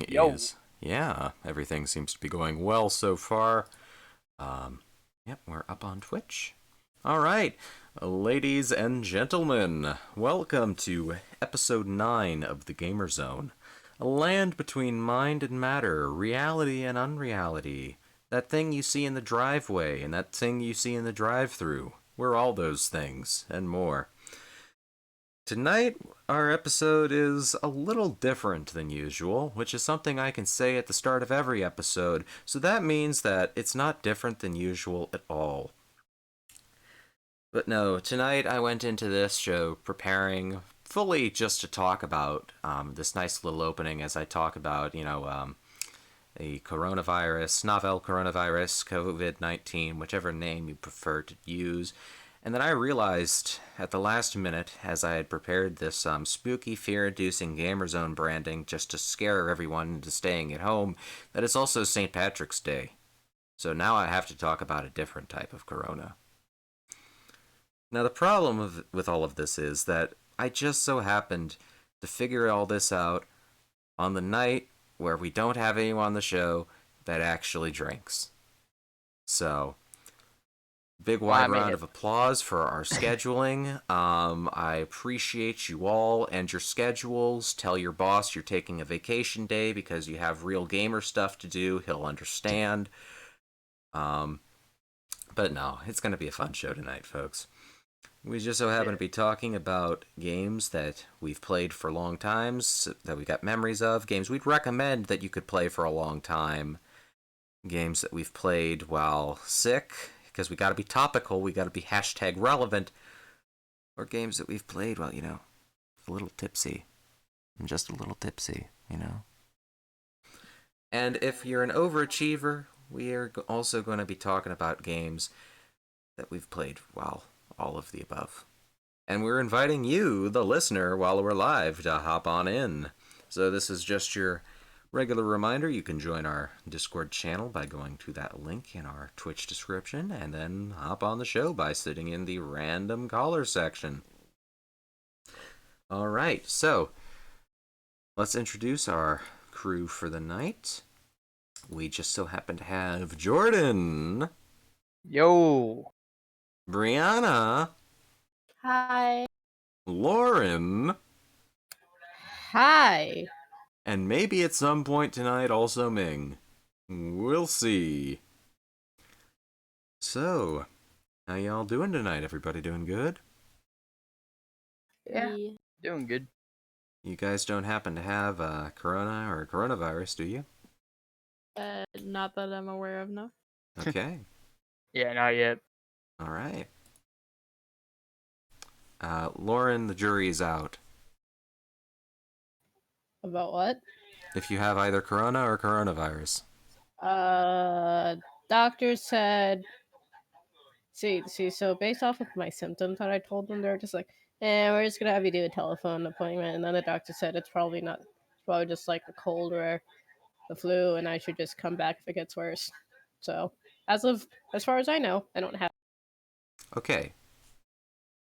Yo. everything seems to be going well so far. Yep, we're up on Twitch. All right, ladies and gentlemen, welcome to episode 9 of the Gamer Zone. A land between mind and matter, reality and unreality. That thing you see in the driveway and that thing you see in the drive-thru. We're all those things and more. Tonight, our episode is a little different than usual, which is something I can say at the start of every episode, so that means that it's not different than usual at all. But no, tonight I went into this show preparing fully just to talk about this nice little opening as I talk about, a coronavirus, novel coronavirus, COVID-19, whichever name you prefer to use. And then I realized at the last minute, as I had prepared this spooky, fear-inducing Gamer Zone branding just to scare everyone into staying at home, that it's also St. Patrick's Day. So now I have to talk about a different type of corona. Now the problem with all of this is that I just so happened to figure all this out on the night where we don't have anyone on the show that actually drinks. So, big wide round of applause for our scheduling. I appreciate you all and your schedules. Tell your boss you're taking a vacation day because you have real gamer stuff to do. He'll understand. But no, it's going to be a fun show tonight, folks. We just so happen to be talking about games that we've played for long times, that we got memories of, games we'd recommend that you could play for a long time, games that we've played while sick, because we got to be topical, we got to be hashtag relevant, or games that we've played while, a little tipsy. I'm just a little tipsy, And if you're an overachiever, we are also going to be talking about games that we've played while all of the above. And we're inviting you, the listener, while we're live, to hop on in. So this is just your regular reminder. You can join our Discord channel by going to that link in our Twitch description, and then hop on the show by sitting in the random caller section. Alright, so let's introduce our crew for the night. We just so happen to have Jordan. Yo. Brianna. Hi. Lauren. Hi. And maybe at some point tonight also Ming. We'll see. So, how y'all doing tonight? Everybody doing good? Yeah. Doing good. You guys don't happen to have corona or coronavirus, do you? Not that I'm aware of, no. Okay. Yeah, not yet. Alright. Lauren, the jury is out. About what? If you have either corona or coronavirus. Doctor said... See, so based off of my symptoms that I told them, they're just like, we're just gonna have you do a telephone appointment, and then the doctor said it's probably just like a cold or the flu, and I should just come back if it gets worse. So, as far as I know, I don't have... Okay.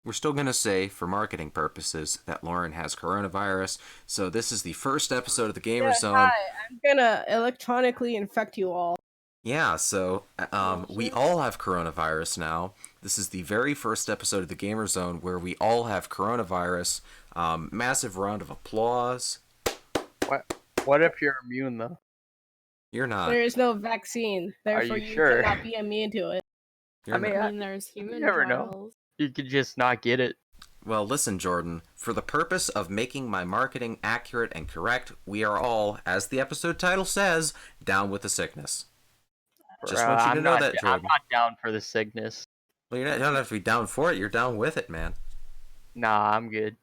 We're still going to say, for marketing purposes, that Lauren has coronavirus, so this is the first episode of the Gamer Zone. Hi, I'm gonna electronically infect you all. Yeah, so we all have coronavirus now. This is the very first episode of the Gamer Zone where we all have coronavirus. Massive round of applause. What if you're immune, though? You're not. There is no vaccine, therefore you sure? cannot be immune to it. You're not. I mean, there's human You never trials. know. You could just not get it. Well, listen, Jordan. For the purpose of making my marketing accurate and correct, we are all, as the episode title says, down with the sickness. Just want you to know that, Jordan. I'm not down for the sickness. Well, you don't have to be down for it. You're down with it, man. Nah, I'm good.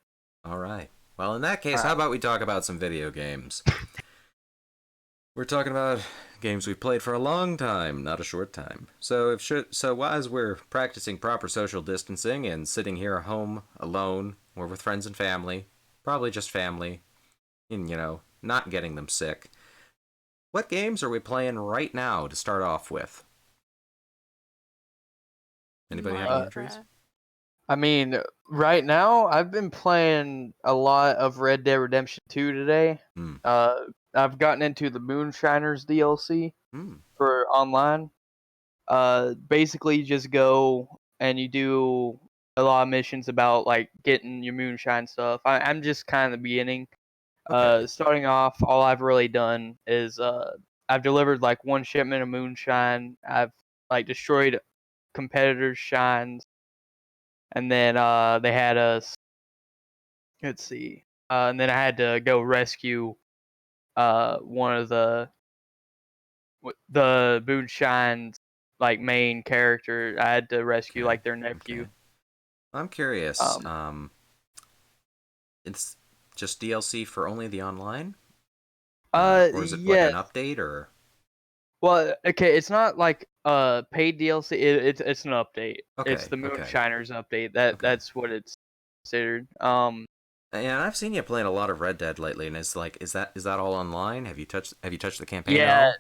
All right. Well, in that case, how about we talk about some video games? We're talking about games we've played for a long time, not a short time. So as we're practicing proper social distancing and sitting here at home alone or with friends and family, probably just family, and, not getting them sick, what games are we playing right now to start off with? Anybody have any entries? I mean, right now, I've been playing a lot of Red Dead Redemption 2 today. I've gotten into the Moonshiners DLC Hmm. for online. Basically, you just go and you do a lot of missions about like getting your moonshine stuff. I'm just kind of the beginning. Okay. Starting off, all I've really done is I've delivered like one shipment of moonshine. I've like destroyed competitors' shines, and then they had us. Let's see. And then I had to go rescue one of the moonshine's like main character. I had to rescue Okay. like their nephew. Okay. I'm curious. Um, It's just DLC for only the online, or is it like an yes. update or? Well, okay, it's not like paid DLC. It's an update. It's Okay. the Okay. Moonshiners update. That's what it's considered. And I've seen you playing a lot of Red Dead lately, and it's like, is that all online? Have you touched the campaign at Yeah.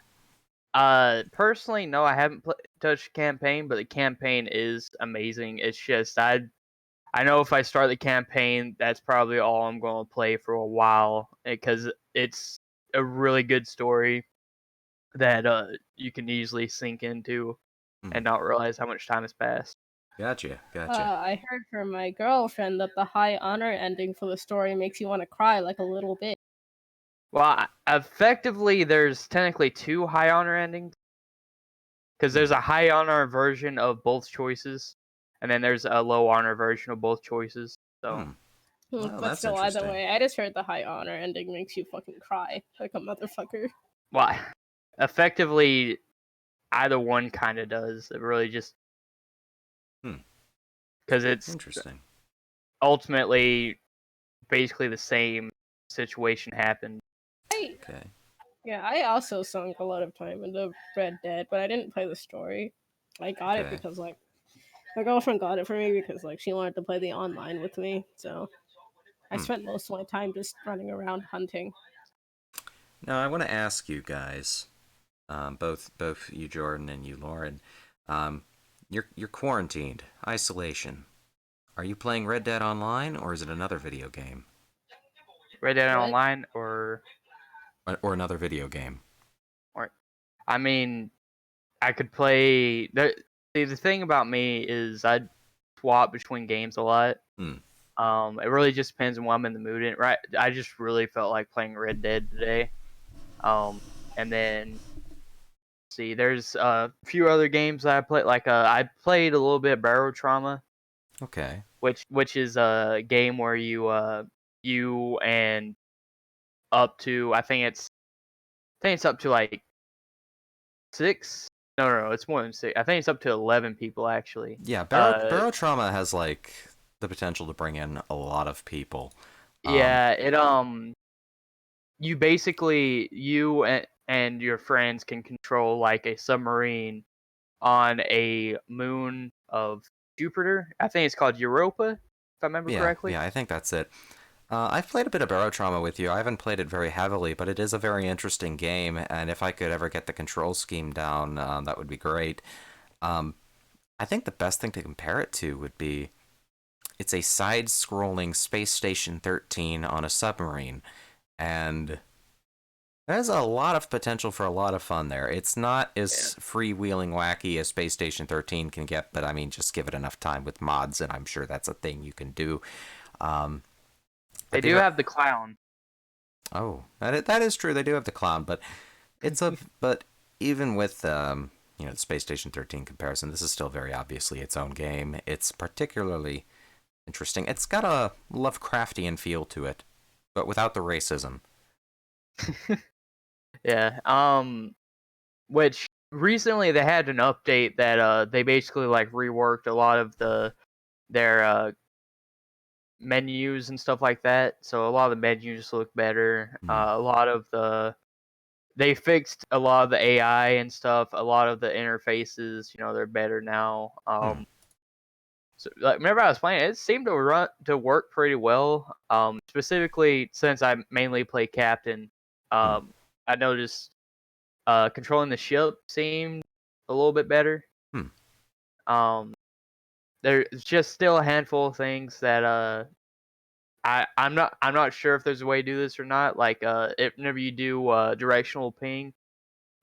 all? Personally, no, I haven't touched campaign, but the campaign is amazing. It's just I know if I start the campaign, that's probably all I'm going to play for a while because it's a really good story that you can easily sink into Hmm. and not realize how much time has passed. Gotcha. Gotcha. I heard from my girlfriend that the high honor ending for the story makes you want to cry like a little bit. Well, effectively, there's technically two high honor endings because Hmm. there's a high honor version of both choices, and then there's a low honor version of both choices. So, Hmm. Well, But that's still, either interesting. way, I just heard the high honor ending makes you fucking cry like a motherfucker. well, effectively, either one kind of does. It really just Hmm. because it's Interesting. ultimately basically the same situation happened. I Okay. Yeah, I also sunk a lot of time into Red Dead, but I didn't play the story. I got it Okay. because like my girlfriend got it for me because like she wanted to play the online with me. So I Hmm. spent most of my time just running around hunting. Now I want to ask you guys, both you Jordan and you Lauren, um, you're quarantined, isolation. Are you playing Red Dead Online or is it another video game? Red Dead What? Online Or another video game? or I mean, I could play. See, the thing about me is I swap between games a lot. Hmm. It really just depends on what I'm in the mood in. Right, I just really felt like playing Red Dead today. Um, and then see, there's a few other games that I played. Like I played a little bit of Barrow Trauma, Okay. which is a game where you and up to I think it's up to like six. No, it's more than six. I think it's up to 11 people actually. Yeah, Uh, Barotrauma has like the potential to bring in a lot of people. Um, yeah, you basically and your friends can control like a submarine on a moon of Jupiter. I think it's called Europa, if I remember yeah, correctly. yeah, I think that's it. I've played a bit of Barotrauma with you. I haven't played it very heavily, but it is a very interesting game, and if I could ever get the control scheme down, that would be great. Um, I think the best thing to compare it to would be it's a side-scrolling Space Station 13 on a submarine, and there's a lot of potential for a lot of fun there. It's not Yeah. as freewheeling wacky as Space Station 13 can get, but I mean, just give it enough time with mods, and I'm sure that's a thing you can do. Um, They I'd be do very. have the clown. Oh, that is true. They do have the clown, but but even with the Space Station 13 comparison, this is still very obviously its own game. It's particularly interesting. It's got a Lovecraftian feel to it, but without the racism. Yeah. Which recently they had an update that they basically like reworked a lot of their menus and stuff like that. So a lot of the menus look better. Hmm. A lot of they fixed a lot of the AI and stuff. A lot of the interfaces, they're better now. Hmm. So like whenever I was playing, it seemed to work pretty well. Specifically since I mainly play captain, Hmm. I noticed controlling the ship seemed a little bit better. Hmm. Um, there's just still a handful of things that I'm not sure if there's a way to do this or not. Like if whenever you do directional ping,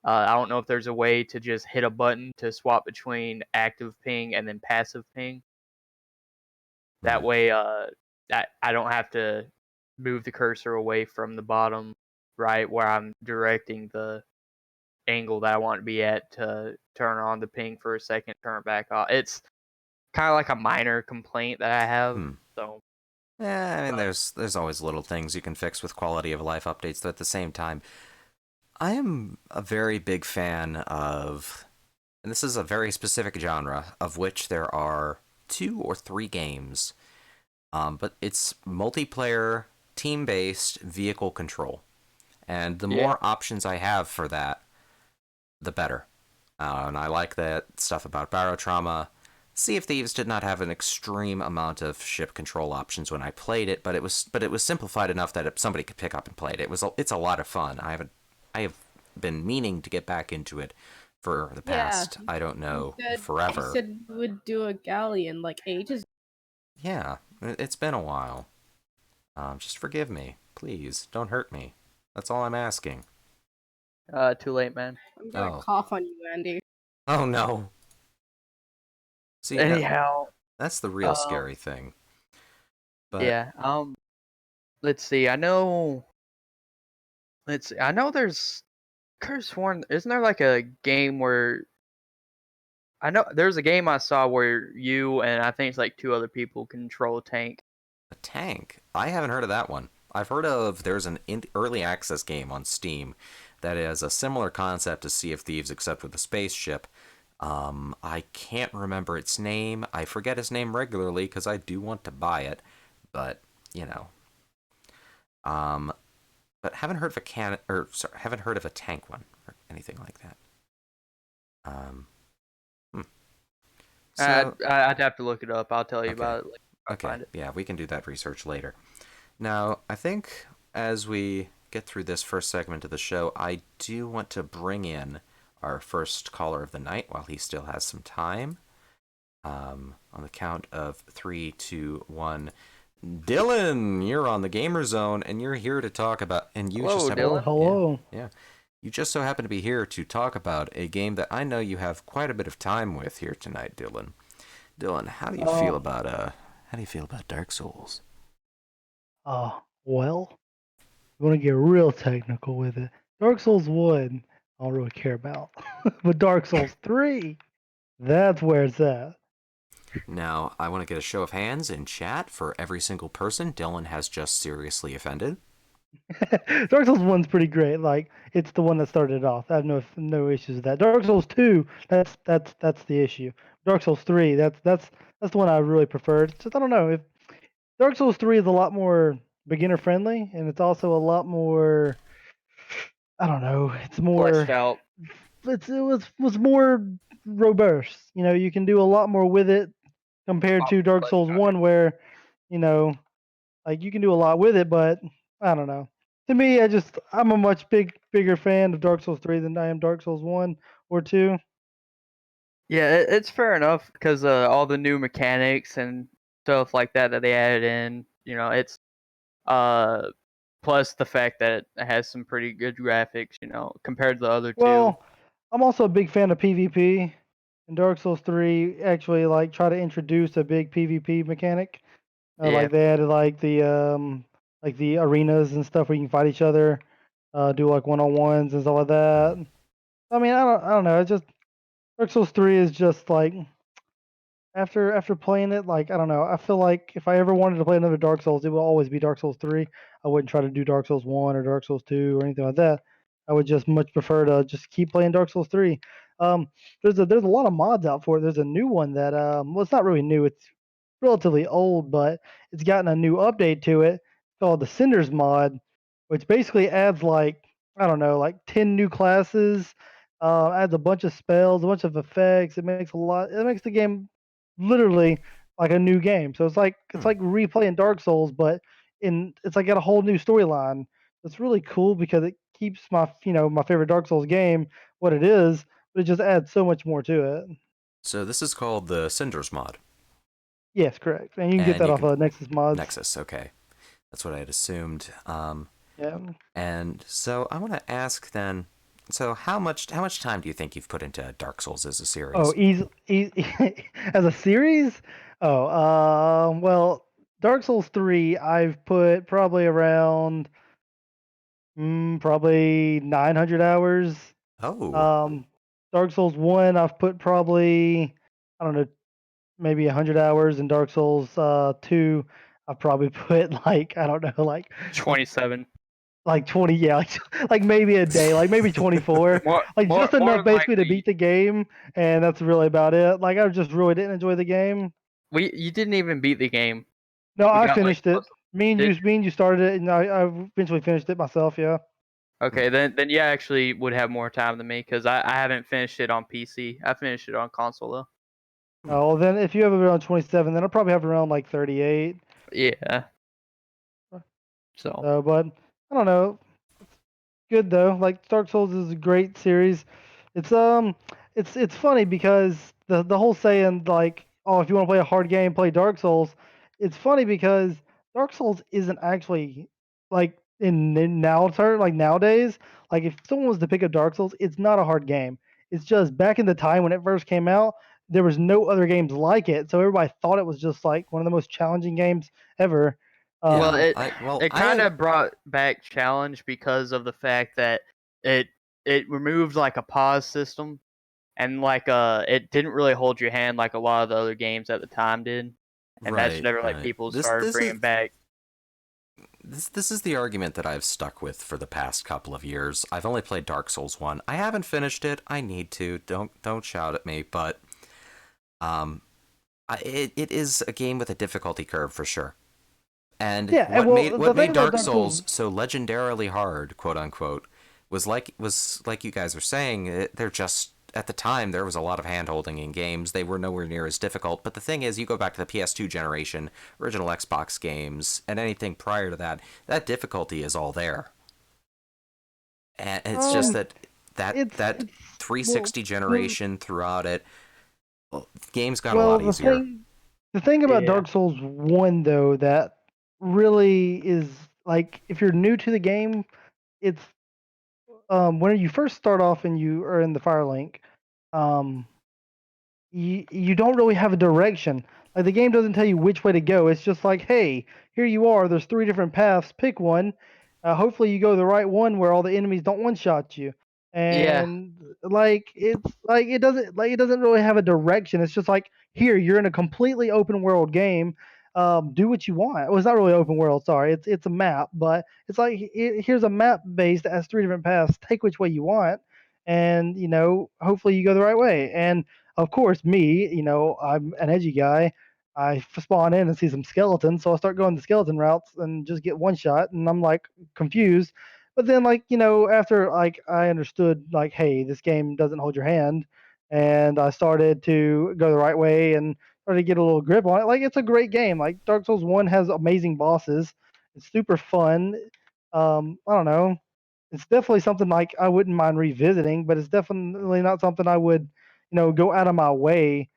I don't know if there's a way to just hit a button to swap between active ping and then passive ping. That way, I don't have to move the cursor away from the bottom right where I'm directing the angle that I want to be at to turn on the ping for a second, turn it back off. It's kind of like a minor complaint that I have. So, Yeah, I mean, but there's always little things you can fix with quality of life updates, but at the same time, I am a very big fan of, and this is a very specific genre, of which there are 2 or 3 games, but it's multiplayer, team-based vehicle control. And the yeah, more options I have for that, the better. And I like that stuff about Barotrauma. Sea of Thieves did not have an extreme amount of ship control options when I played it, but it was simplified enough that somebody could pick up and play it. It's a lot of fun. I have been meaning to get back into it for the Yeah, past, I don't know, you forever. said you would do a galleon like ages. Yeah, it's been a while. Just forgive me, please. Don't hurt me. That's all I'm asking. too late, man. I'm gonna Oh, cough on you, Andy. oh no. See, Anyhow, that's the real um, scary thing. But yeah, let's see. I know. Let's see. I know there's. Could sworn, isn't there like a game where I know there's a game I saw where you and I think it's like 2 other people control a tank. a tank? I haven't heard of that one. I've heard of there's an early access game on Steam that is a similar concept to Sea of Thieves except with a spaceship. I can't remember its name. I forget its name regularly because I do want to buy it, but you know. Um, but haven't heard of a haven't heard of a tank one or anything like that. Um, hmm. So I'd have to look it up. I'll tell you okay, about it if I okay, find it. yeah, we can do that research later. Now, I think as we get through this first segment of the show, I do want to bring in our first caller of the night while he still has some time. On the count of 3, 2, 1. Dylan, you're on the Gamer Zone, and you're here to talk about. And you just Hello, happen, Dylan. Hello. yeah, you just so happen to be here to talk about a game that I know you have quite a bit of time with here tonight, Dylan. Dylan, how do you feel about Dark Souls? Well, you want to get real technical with it. Dark Souls 1, I don't really care about. But Dark Souls 3, that's where it's at. Now, I want to get a show of hands in chat for every single person Dylan has just seriously offended. Dark Souls 1's pretty great. Like, it's the one that started it off. I have no issues with that. Dark Souls 2, that's the issue. Dark Souls 3, that's the one I really preferred. Just I don't know if Dark Souls 3 is a lot more beginner friendly, and it's also a lot more. I don't know. It's Fleshed more. out. It was more robust. You can do a lot more with it compared Lot to more Dark fleshed Souls out. 1, where you know, like you can do a lot with it, but I don't know. To me, I'm a much bigger fan of Dark Souls 3 than I am Dark Souls 1 or 2. Yeah, it's fair enough because all the new mechanics and stuff like that that they added in. It's uh plus the fact that it has some pretty good graphics. Compared to the other two. Well, I'm also a big fan of PvP, and Dark Souls 3 actually like try to introduce a big PvP mechanic. Yeah. Like they added like the arenas and stuff where you can fight each other, do like one-on-ones and stuff like that. I mean, I don't know. It's just Dark Souls 3 is just like after playing it, like I don't know. I feel like if I ever wanted to play another Dark Souls, it will always be Dark Souls 3. I wouldn't try to do Dark Souls 1 or Dark Souls 2 or anything like that. I would just much prefer to just keep playing Dark Souls 3. Um, there's a lot of mods out for it. There's a new one that well, it's not really new. It's relatively old, but it's gotten a new update to it called the Cinders mod, which basically adds like I don't know, like 10 new classes, adds a bunch of spells, a bunch of effects. It makes the game literally like a new game. So it's like replaying Dark Souls, but it's like got a whole new storyline. It's really cool because it keeps my favorite Dark Souls game what it is, but it just adds so much more to it. So this is called the Cinders mod, Yes, correct. And you can get and that you off can of Nexus Mods. Nexus, okay. That's what I had assumed. Yeah. And so I want to ask then. So how much time do you think you've put into Dark Souls as a Oh, series? as a series? Oh, well, Dark Souls 3, I've put probably around probably 900 hours. Oh, Um, Dark Souls 1, I've put probably, I don't know, maybe 100 hours. In Dark Souls 2, I've probably put like, I don't know, like 27. like 20, yeah, like maybe a day, like maybe 24, More, like more, just more enough than basically to likely, beat the game, and that's really about it. Like I just really didn't enjoy the game. you didn't even beat the game. No, We I got like finished it. did Me and you started it, and I eventually finished it myself. Yeah. okay then you actually would have more time than me because I haven't finished it on PC. I finished it on console though. Well, then if you have around 27, then I'll probably have around like 38. Yeah. So But I don't know. Good though. Like Dark Souls is a great series. It's it's funny because the whole saying like, oh, if you want to play a hard game, play Dark Souls. It's funny because Dark Souls isn't actually like like nowadays, like if someone was to pick up Dark Souls, it's not a hard game. It's just back in the time when it first came out, there was no other games like it, so everybody thought it was just like one of the most challenging games ever. well yeah. Um, it I kind have. of brought back challenge because of the fact that it it removed like a pause system and like it didn't really hold your hand like a lot of the other games at the time did, and that's Right, never like right. people This started this is bringing back. this is the argument that I've stuck with for the past couple of years. I've only played Dark Souls 1. I haven't finished it. I need to. Don't shout at me, but um it is a game with a difficulty curve for sure. And yeah, and well, the what thing made about Dark Dark Souls. Souls so legendarily hard, quote unquote, was like you guys are saying. They're just at the time there was a lot of hand holding in games. They were nowhere near as difficult. But the thing is, you go back to the PS2 generation, original Xbox games, and anything prior to that, that difficulty is all there. And it's just Um, that that it's 360 the generation throughout it, well, games got a well lot easier. the thing about Yeah. Dark Souls 1 though that really is like if you're new to the game, it's when you first start off and you are in the Firelink, um you don't really have a direction. Like the game doesn't tell you which way to go. It's just like, hey, here you are. There's three different paths. Pick one. Hopefully, you go the right one where all the enemies don't one shot you. Yeah. And like it doesn't really have a direction. It's just like here you're in a completely open world game. Do what you want. Well, it's not really open world. Sorry, it's a map, but it's like here's a map base that has three different paths. Take which way you want, and hopefully you go the right way. And of course, me, I'm an edgy guy. I spawn in and see some skeletons, so I start going the skeleton routes and just get one shot, and I'm like confused. But then, like after like I understood, like, hey, this game doesn't hold your hand, and I started to go the right way and started to get a little grip on it. Like, it's a great game. Like Dark Souls 1 has amazing bosses. It's super fun. I don't know. It's definitely something like I wouldn't mind revisiting, but it's definitely not something I would, go out of my way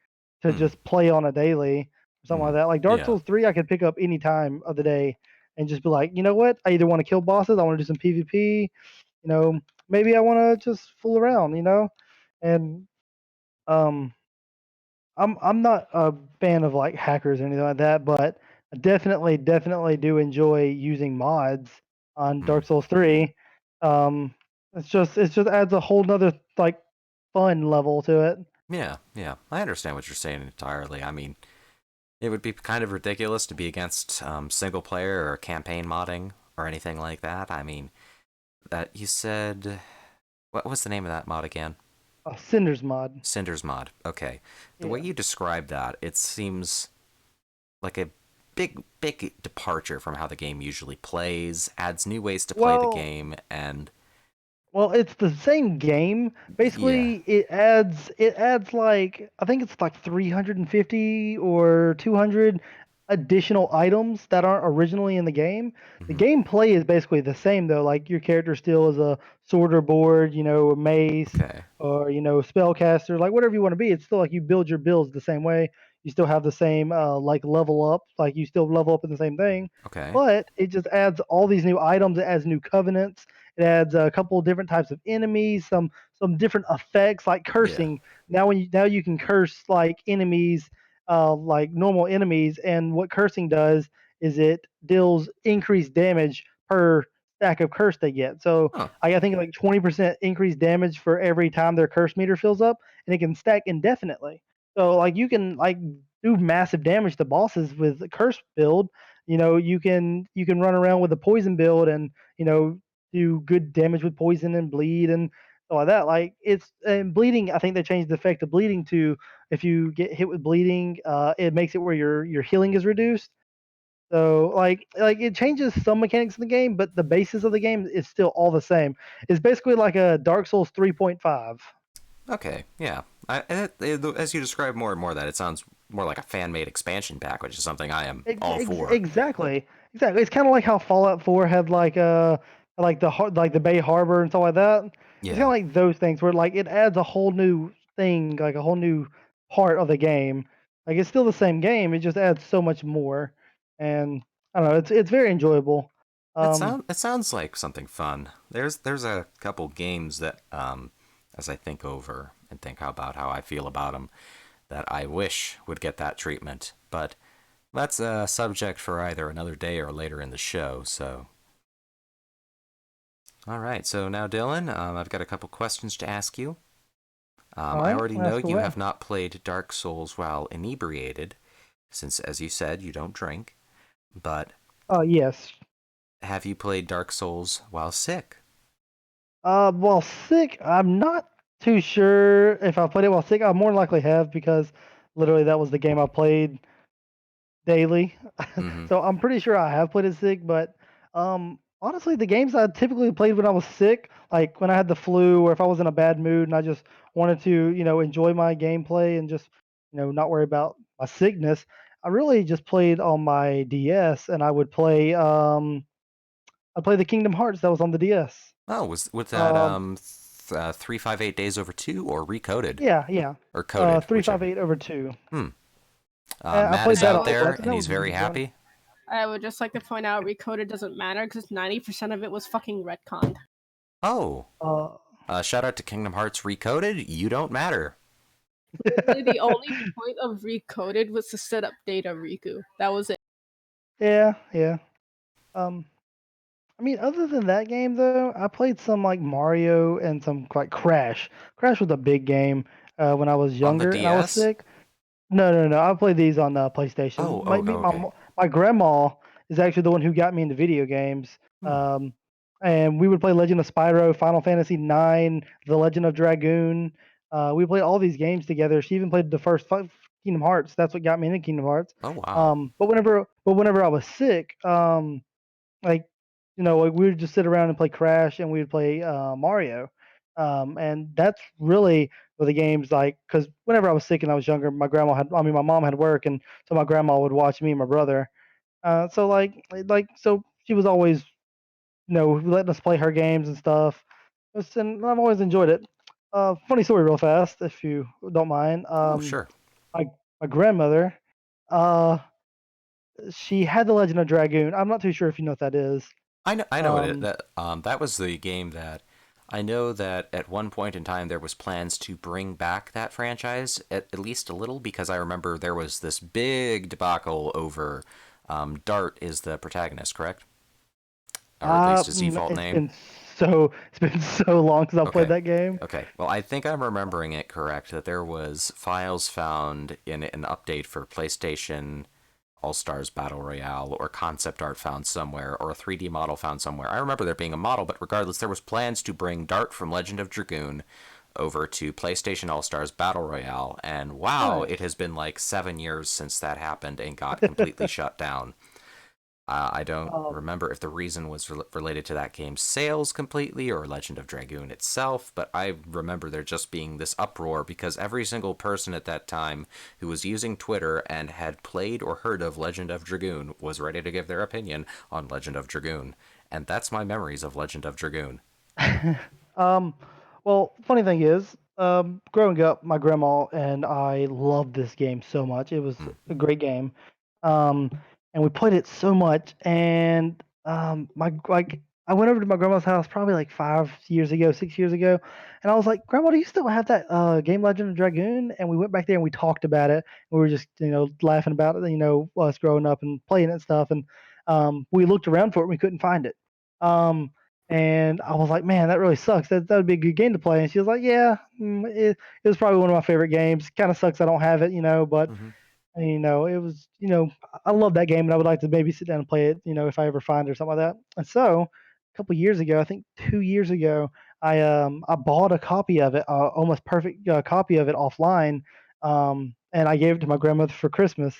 to Hmm. just play on a daily or something like Hmm. that. Like Dark Yeah. Souls 3, I could pick up any time of the day and just be like, you know what? I either want to kill bosses, I want to do some PvP, maybe I want to just fool around, and um, I'm not a fan of like hackers or anything like that, but I definitely do enjoy using mods on Hmm. Dark Souls 3. It just adds a whole nother like fun level to it. Yeah. Yeah. I understand what you're saying entirely. I mean, it would be kind of ridiculous to be against single player or campaign modding or anything like that. I mean, that you said. What was the name of that mod again? Cinder's mod. Cinder's mod. Okay. The way Yeah. you described that, it seems like a big departure from how the game usually plays, adds new ways to play the Well, game, and Well, it's the same game. yeah. Basically, it adds like I think it's like 350 or 200 additional items that aren't originally in the game. The Hmm. gameplay is basically the same though. Like your character still is a sorter board, a mace, Okay. or spellcaster, like whatever you want to be. It's still like you build your builds the same way. You still have the same like level up, like you still level up in the same thing, Okay. but it just adds all these new items. It adds new covenants. It adds a couple of different types of enemies, some different effects like Yeah. cursing. Now you can curse like enemies, like normal enemies, and what cursing does is it deals increased damage per stack of curse they get. So Huh. I think like 20% increased damage for every time their curse meter fills up, and it can stack indefinitely. So like you can like do massive damage to bosses with a curse build. You can run around with a poison build and do good damage with poison and bleed and stuff like that. Like it's and bleeding. I think they changed the effect of bleeding to if you get hit with bleeding, it makes it where your healing is reduced. So like it changes some mechanics in the game, but the basis of the game is still all the same. It's basically like a Dark Souls 3.5. Okay. Yeah. As you describe more and more that, it sounds more like a fan-made expansion pack, which is something I am all for. Exactly. Exactly. It's kind of like how Fallout 4 had like the Bay Harbor and stuff like that. It's kind of Yeah. like those things where like it adds a whole new thing, like a whole new part of the game. Like it's still the same game, it just adds so much more. And I don't know, it's very enjoyable. It sounds like something fun. There's a couple games that as I think over and think about how I feel about them that I wish would get that treatment, but that's a subject for either another day or later in the show. So, all right. So now, Dylan, I've got a couple questions to ask you. All I right, already know ask you away. have not played Dark Souls while inebriated, since, as you said, you don't drink. But Yes. have you played Dark Souls while sick? Well, sick. I'm not too sure if I played it while sick. I more than likely have because literally that was the game I played daily. Mm-hmm. So I'm pretty sure I have played it sick, but honestly, the games I typically played when I was sick, like when I had the flu or if I was in a bad mood and I just wanted to, enjoy my gameplay and just, not worry about my sickness, I really just played on my DS and I play the Kingdom Hearts that was on the DS. Oh, was with that Um 358 days over two or recoded yeah, yeah. or coded, whichever. 358 over 2. Hmm. I Matt played is I that out would on there DS just and and that he's was a really very good one. happy. I would just like to point out recoded doesn't matter because 90% of it was fucking retconned. Oh, Uh shout out to Kingdom Hearts Recoded. You don't matter. Literally, the only point of recoded was to set up Data Riku. That was it. yeah, yeah. Um I mean, other than that game though, I played some like Mario and some like Crash. Crash was a big game when I was On the younger and I was DS? sick. No, no, no. I played these on PlayStation. Oh, oh, oh, okay. My grandma is actually the one who got me into video games. Hmm. Um, and we would play Legend of Spyro, Final Fantasy IX, The Legend of Dragoon. We played all these games together. She even played the first Kingdom Hearts. That's what got me into Kingdom Hearts. Oh, wow. But whenever I was sick, like like we would just sit around and play Crash and we would play Mario. And that's really where the games like because whenever I was sick and I was younger, my mom had work, and so my grandma would watch me and my brother. So so she was always letting us play her games and stuff. And I've always enjoyed it. Funny story, real fast, if you don't mind. Oh, sure. My my grandmother, uh, she had the Legend of Dragoon. I'm not too sure if you know what that is. I know it. Um, That was the game that I know that at one point in time there was plans to bring back that franchise at least a little because I remember there was this big debacle over Dart is the protagonist, correct? Or at least his default it's name. been so long since I played Okay. that game. Okay. Well, I think I'm remembering it correct that there was files found in an update for PlayStation All Stars Battle Royale or concept art found somewhere or a 3D model found somewhere. I remember there being a model, but regardless, there was plans to bring Dart from Legend of Dragoon over to PlayStation All Stars Battle Royale, and wow, it Nice. has been like 7 years since that happened and got completely shut down. I don't um, remember if the reason was related to that game's sales completely or Legend of Dragoon itself, but I remember there just being this uproar because every single person at that time who was using Twitter and had played or heard of Legend of Dragoon was ready to give their opinion on Legend of Dragoon. And that's my memories of Legend of Dragoon. um, well, funny thing is, growing up, my grandma and I loved this game so much. It was Mm. a great game. Um, and we played it so much. And I went over to my grandma's house probably like 5 years ago, 6 years ago, and I was like, "Grandma, do you still have that game Legend of Dragoon?" And we went back there and we talked about it. We were just laughing about it, us growing up and playing it and stuff. And we looked around for it and we couldn't find it. Um, and I was like, man, that really sucks. That would be a good game to play. And she was like, yeah, it was probably one of my favorite games. Kind of sucks I don't have it, but Mm-hmm. it was, I love that game and I would like to maybe sit down and play it, if I ever find it or something like that. And so a couple years ago, I think 2 years ago, I bought a copy of it, almost perfect copy of it offline, and I gave it to my grandmother for Christmas.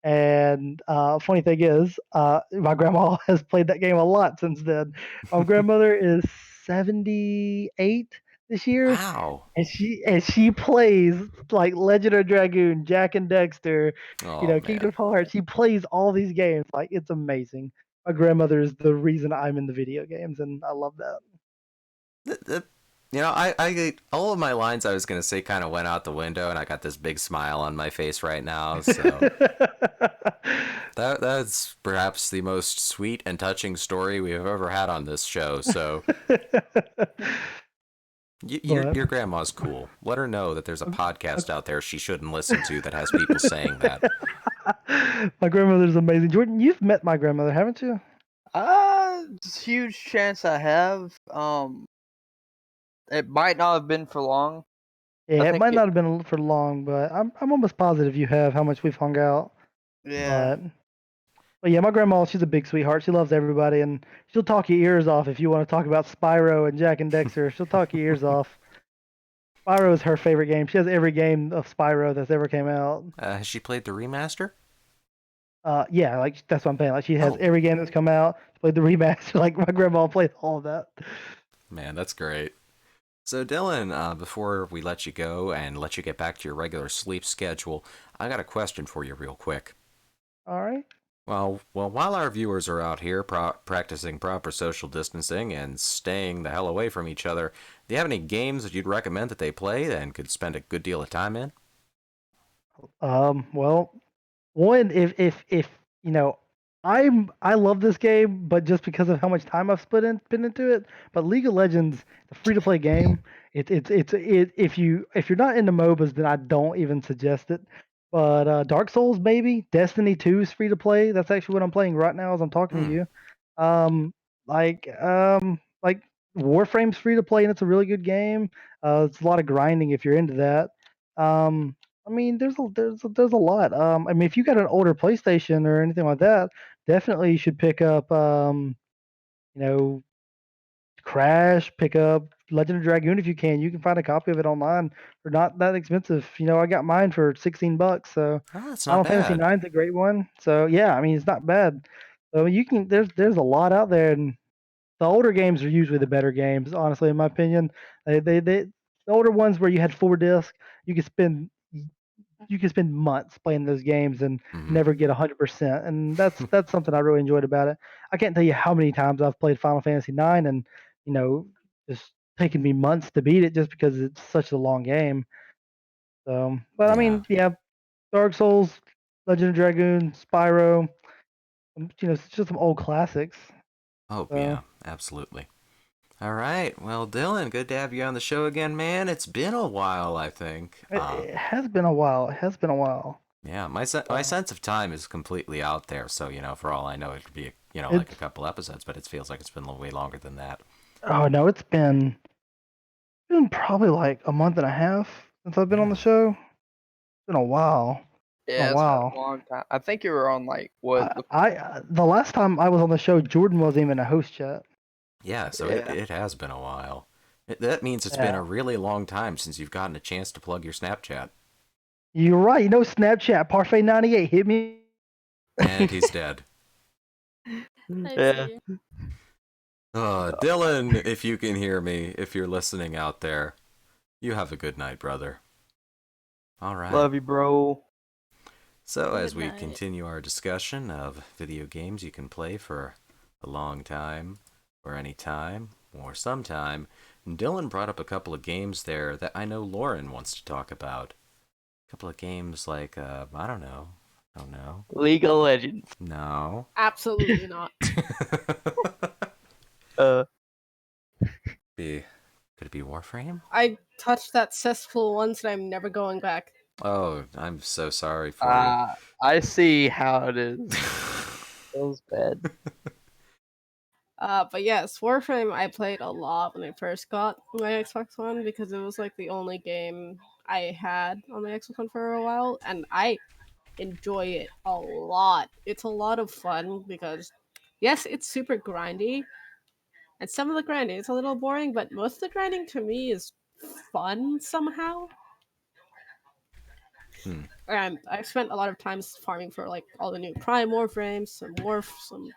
And funny thing is, my grandma has played that game a lot since then. My grandmother is 78 this year, Wow. and she plays like Legend of Dragoon, Jack and Dexter, Oh Kingdom man. Hearts. She plays all these games. Like it's amazing. My grandmother is the reason I'm in the video games, and I love that. That, I all of my lines I was gonna say kind of went out the window, and I got this big smile on my face right now. So that's perhaps the most sweet and touching story we have ever had on this show. So But your grandma's cool. Let her know that there's a podcast out there she shouldn't listen to that has people saying that. my grandmother's amazing. Jordan, you've met my grandmother, haven't you? Huge chance I have. It might not have been for long. I Yeah, it think might it. not have been for long, but I'm almost positive you have. How much we've hung out, Yeah. but. But yeah, my grandma, she's a big sweetheart. She loves everybody, and she'll talk your ears off if you want to talk about Spyro and Jack and Dexter. She'll talk your ears off. Spyro is her favorite game. She has every game of Spyro that's ever came out. Has she played the remaster? Yeah, like that's what I'm saying. Like she has Oh every game that's come out. She played the remaster. Like my grandma played all of that. man, that's great. So Dylan, before we let you go and let you get back to your regular sleep schedule, I got a question for you real quick. All right. Well, while our viewers are out here practicing proper social distancing and staying the hell away from each other, do you have any games that you'd recommend that they play and could spend a good deal of time in? Well, one, if you know, I love this game, but just because of how much time I've put into it. But League of Legends, the free to play game, if you're not into MOBAs, then I don't even suggest it. But Dark Souls, maybe Destiny 2 is free to play. That's actually what I'm playing right now as I'm talking to Hmm. you. Like Warframe's free to play, and it's a really good game. It's a lot of grinding if you're into that. Um, I mean, there's a lot. I mean, if you got an older PlayStation or anything like that, definitely you should pick up, you know, Crash, pick up Legend of Dragoon if you can. You can find a copy of it online for not that expensive. I got mine for $16, so Oh, that's not Final Fantasy bad. 9's a great one. So yeah, I mean, it's not bad. So you can there's a lot out there, and the older games are usually the better games, honestly, in my opinion. The older ones where you had 4 discs, you could spend you can spend months playing those games and Hmm. never get 100%, and that's something I really enjoyed about it. I can't tell you how many times I've played Final Fantasy 9 and you know just taken me months to beat it just because it's such a long game. So, but I Yeah. mean, yeah, Dark Souls, Legend of Dragoon, Spyro, it's just some old classics. Oh, So yeah, absolutely. All right. Well, Dylan, good to have you on the show again, man. It's been a while, I think. it has been a while. It has been a while. Yeah, my So sense of time is completely out there. So, for all I know, it could be, like a it's couple episodes, but it feels like it's been way longer than that. oh no, it's been probably like a month and a half since I've been on the Yeah. show. It's been a while. It's been a Yeah, it's been a while. long time. I think you were on like what? The last time I was on the show, Jordan wasn't even a host yet. Yeah, so it, Yeah. it has been a while. That means it's been Yeah, a really long time since you've gotten a chance to plug your Snapchat. you're right. Snapchat Parfait 98 hit me. And he's dead. I Yeah. see. Dylan, if you can hear me, if you're listening out there, you have a good night, brother. All right. Love you, bro. So, as Good we night. continue our discussion of video games you can play for a long time, or any time, or sometime, Dylan brought up a couple of games there that I know Lauren wants to talk about. A couple of games like, I don't know. League of Legends. No. Absolutely not. Uh, Could it be Warframe? I touched that cesspool once and I'm never going back. Oh, I'm so sorry for I see how it is. you. Feels bad. But yes, Warframe I played a lot when I first got my Xbox One because it was like the only game I had on my Xbox One for a while, and I enjoy it a lot. It's a lot of fun because, yes, it's super grindy, and some of the grinding is a little boring, but most of the grinding to me is fun somehow. And I've spent a lot of time farming for like all the new Prime Warframes, some Warf, some.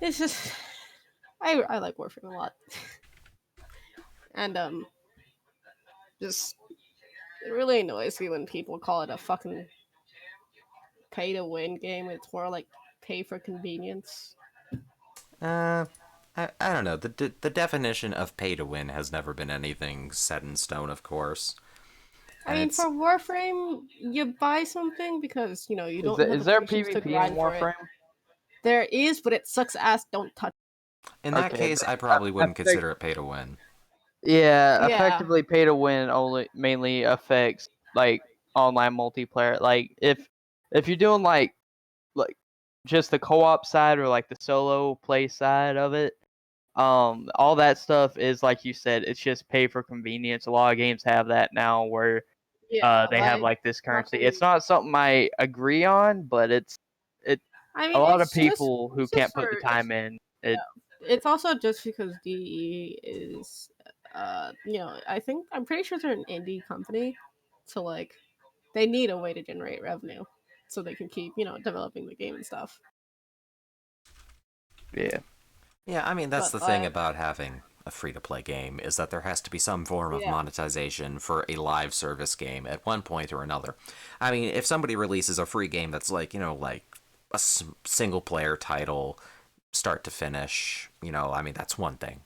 It's just I like Warframe a lot, and just it really annoys me when people call it a fucking pay to win game. It's more like pay for convenience. uh, I don't know. The definition of pay to win has never been anything set in stone, of course. I And mean, it's for Warframe, you buy something because you know you don't have Is the there patience to PvP in grind for it. Warframe? There is, but it sucks ass. Don't touch. in that Okay, case, but I probably wouldn't effect- consider it pay to win. yeah, Yeah, effectively pay to win only mainly affects like online multiplayer. Like if you're doing like just the co-op side or like the solo play side of it, all that stuff is like you said, it's just pay for convenience. A lot of games have that now where yeah. they have Like like this currency. fucking. It's not something I agree on, but it I a mean, lot of people who it's just can't put for the time in it. it's also just because DE is, I think I'm pretty sure they're an indie company, so like they need a way to generate revenue so they can keep developing the game and stuff. Yeah. Yeah, I mean, that's But the thing about having a free-to-play game, is that there has to be some form of yeah, monetization for a live service game at one point or another. I mean, if somebody releases a free game that's like, like a single-player title, start to finish, I mean, that's one thing.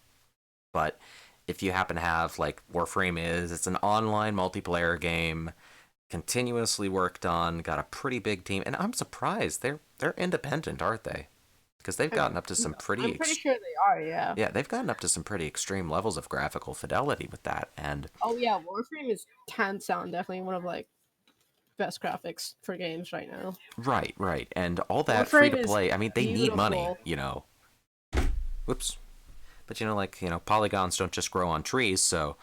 But if you happen to have, like Warframe is, it's an online multiplayer game, continuously worked on, got a pretty big team, and I'm surprised they're independent, aren't they? Because they've gotten up to some I'm pretty sure they are. Yeah. yeah, they've gotten up to some pretty extreme levels of graphical fidelity with that. And Oh yeah, Warframe is hands down definitely one of like best graphics for games right now. right, and all that free Warframe to is play. I mean, they need money, beautiful. Whoops. But polygons don't just grow on trees, so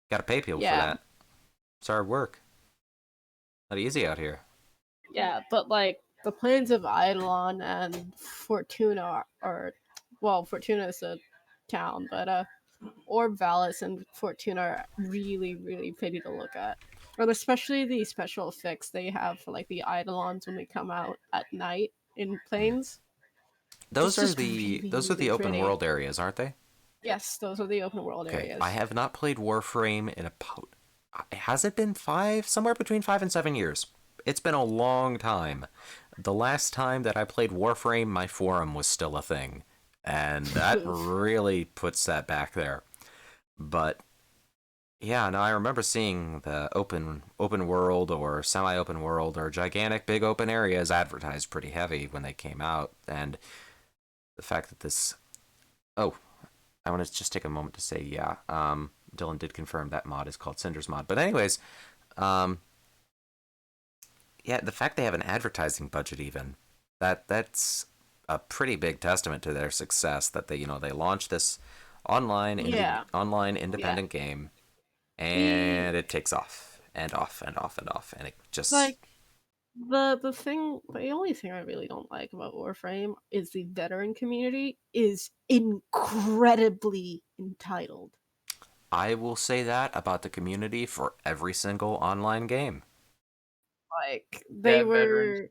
gotta pay people for Yeah, that. It's hard work. Not easy out here. yeah, but like the plains of Eidolon and Fortuna Fortuna is a town, but Orb Vallis and Fortuna are really, really pretty to look at. And especially the special effects they have for like the Eidolons when they come out at night in plains. Those It's are just the really, those are the really open pretty. world areas, aren't they? Yes, those are the open world Okay, I areas. have not played Warframe in about. Has it been somewhere between 5 and 7 years? It's been a long time. The last time that I played Warframe, my forum was still a thing, and that really puts that back there. But yeah, no, I remember seeing the open world or semi-open world or gigantic big open areas advertised pretty heavy when they came out, and the fact that this. Oh, I want to just take a moment to say, yeah, Dylan did confirm that mod is called Cinder's mod. But anyways, um, yeah, the fact they have an advertising budget, even that's a pretty big testament to their success. That they launched this Yeah, online yeah. independent game, The and it takes off and off and off and off, and it just. like the only thing I really don't like about Warframe is the veteran community is incredibly entitled. I will say that about the community for every single online game. Like they Yeah, veterans. were,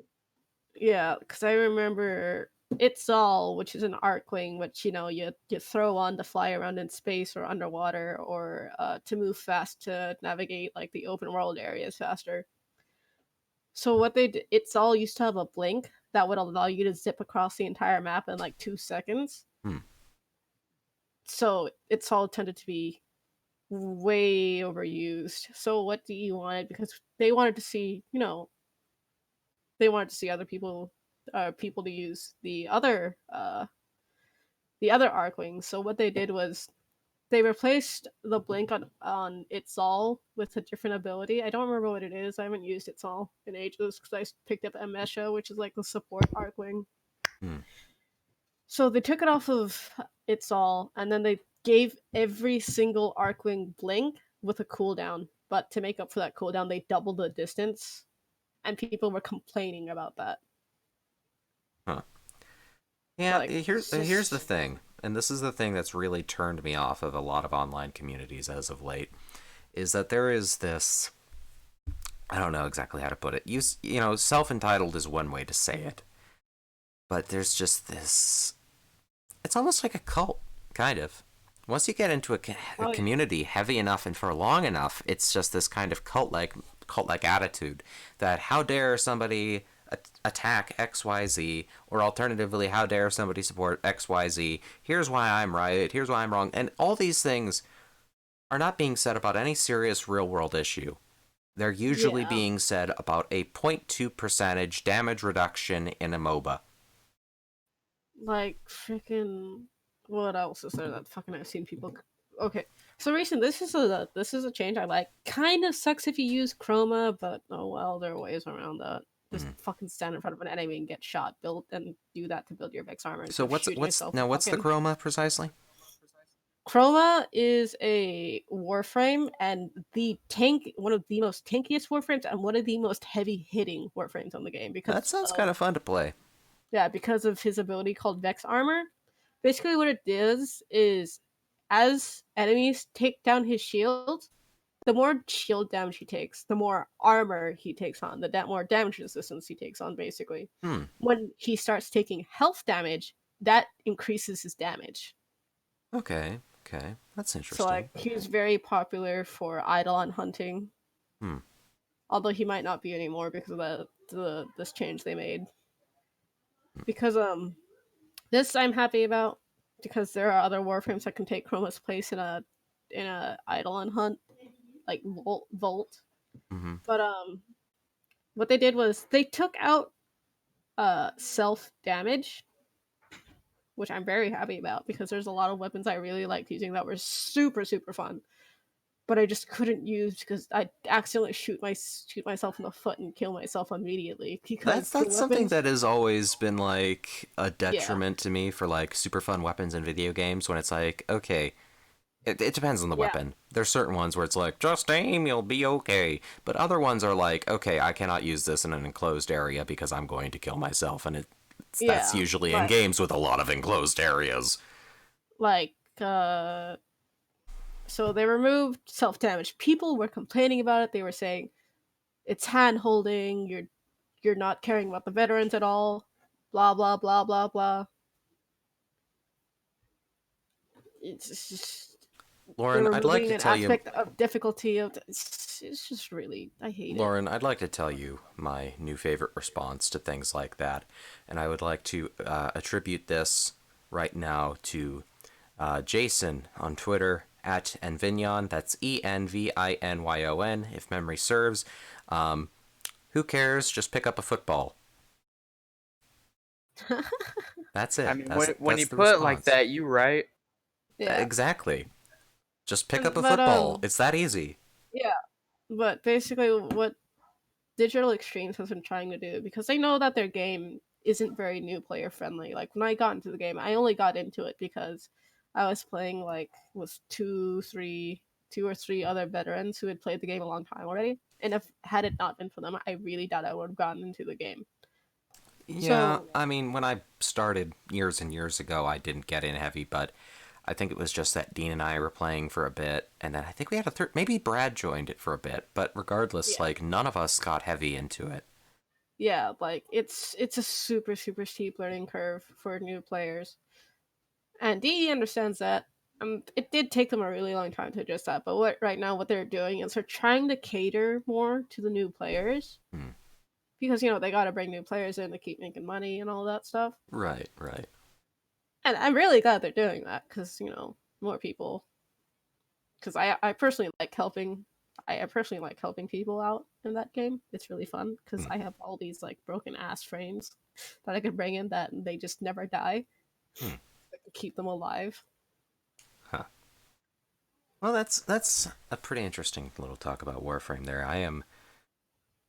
yeah, because I remember It's All, which is an Arcling, which you throw on to fly around in space or underwater, or to move fast to navigate like the open world areas faster. So what they did, It's All used to have a blink that would allow you to zip across the entire map in like 2 seconds. Hmm. so it's all tended to be way overused. So what DE wanted, because they wanted to see, they wanted to see other people, people to use the other Arcwings. So what they did was they replaced the blink on its all with a different ability. I don't remember what it is. I haven't used its all in ages because I picked up Amesha, which is like the support Arcwing. Hmm. So they took it off of its all, and then they gave every single Arcwing blink with a cooldown. But to make up for that cooldown, they doubled the distance, and people were complaining about that. Huh. Yeah, Like, here's the thing, and this is the thing that's really turned me off of a lot of online communities as of late, is that there is this, I don't know exactly how to put it. You know, self-entitled is one way to say it, but there's just this. It's almost like a cult, kind of. Once you get into a community heavy enough and for long enough, it's just this kind of cult-like attitude that how dare somebody attack XYZ, or alternatively, how dare somebody support XYZ? Here's why I'm right. Here's why I'm wrong. And all these things are not being said about any serious real-world issue. They're usually being said about a 0.2% damage reduction in a MOBA. Like, freaking, what else is there that fucking I've seen people. Okay, so recently, this is a change I like. Kind of sucks if you use chroma, but oh well, there are ways around that. Just fucking stand in front of an enemy and get shot, build and do that to build your Vex armor. So what's the chroma precisely? Chroma is a warframe, and one of the most tankiest warframes, and one of the most heavy hitting warframes on the game. Because that sounds kind of fun to play. Yeah, because of his ability called Vex Armor. Basically, what it does is, as enemies take down his shield, the more shield damage he takes, the more armor he takes on, the more damage resistance he takes on, basically. When he starts taking health damage, that increases his damage. Okay, that's interesting. So, like, he's very popular for Eidolon hunting. Although he might not be anymore because of this change they made. Because this I'm happy about, because there are other warframes that can take Chroma's place in a Eidolon hunt, like Volt. But what they did was they took out self damage, which I'm very happy about, because there's a lot of weapons I really liked using that were super fun, but I just couldn't use because I accidentally shoot myself in the foot and kill myself immediately. Because that's something that has always been like a detriment to me for like super fun weapons in video games, when it's like, okay, it depends on the weapon. There's certain ones where it's like, just aim, you'll be okay. But other ones are like, okay, I cannot use this in an enclosed area because I'm going to kill myself, and that's usually in games with a lot of enclosed areas. Like, so they removed self-damage. People were complaining about it. They were saying it's hand-holding, you're not caring about the veterans at all, blah blah blah blah blah. It's just, Lauren, I'd like to tell you aspect of difficulty of it's just really, I hate Lauren, I'd like to tell you my new favorite response to things like that, and I would like to attribute this right now to Jason on Twitter at Envinyon. That's ENVINYON, if memory serves. Who cares? Just pick up a football. That's it. I mean, that's when you the put response. it like that, you right. Yeah. Exactly. Just pick up a football. It's that easy. Yeah, but basically what Digital Extremes has been trying to do, because they know that their game isn't very new player friendly. Like, when I got into the game, I only got into it because I was playing with two or three other veterans who had played the game a long time already. And if had it not been for them, I really doubt I would have gotten into the game. Yeah, I mean, when I started years and years ago, I didn't get in heavy, but I think it was just that Dean and I were playing for a bit, and then I think we had maybe Brad joined it for a bit, but regardless, like, none of us got heavy into it. Yeah, like, it's a super steep learning curve for new players. And DE understands that. It did take them a really long time to adjust that, but what they're doing is they're trying to cater more to the new players. Because, they gotta bring new players in to keep making money and all that stuff. Right. And I'm really glad they're doing that, because, more people, because I personally like helping. I personally like helping people out in that game. It's really fun because I have all these like broken ass frames that I can bring in that they just never die. Hmm. I can keep them alive. Huh. Well, that's a pretty interesting little talk about Warframe there. I am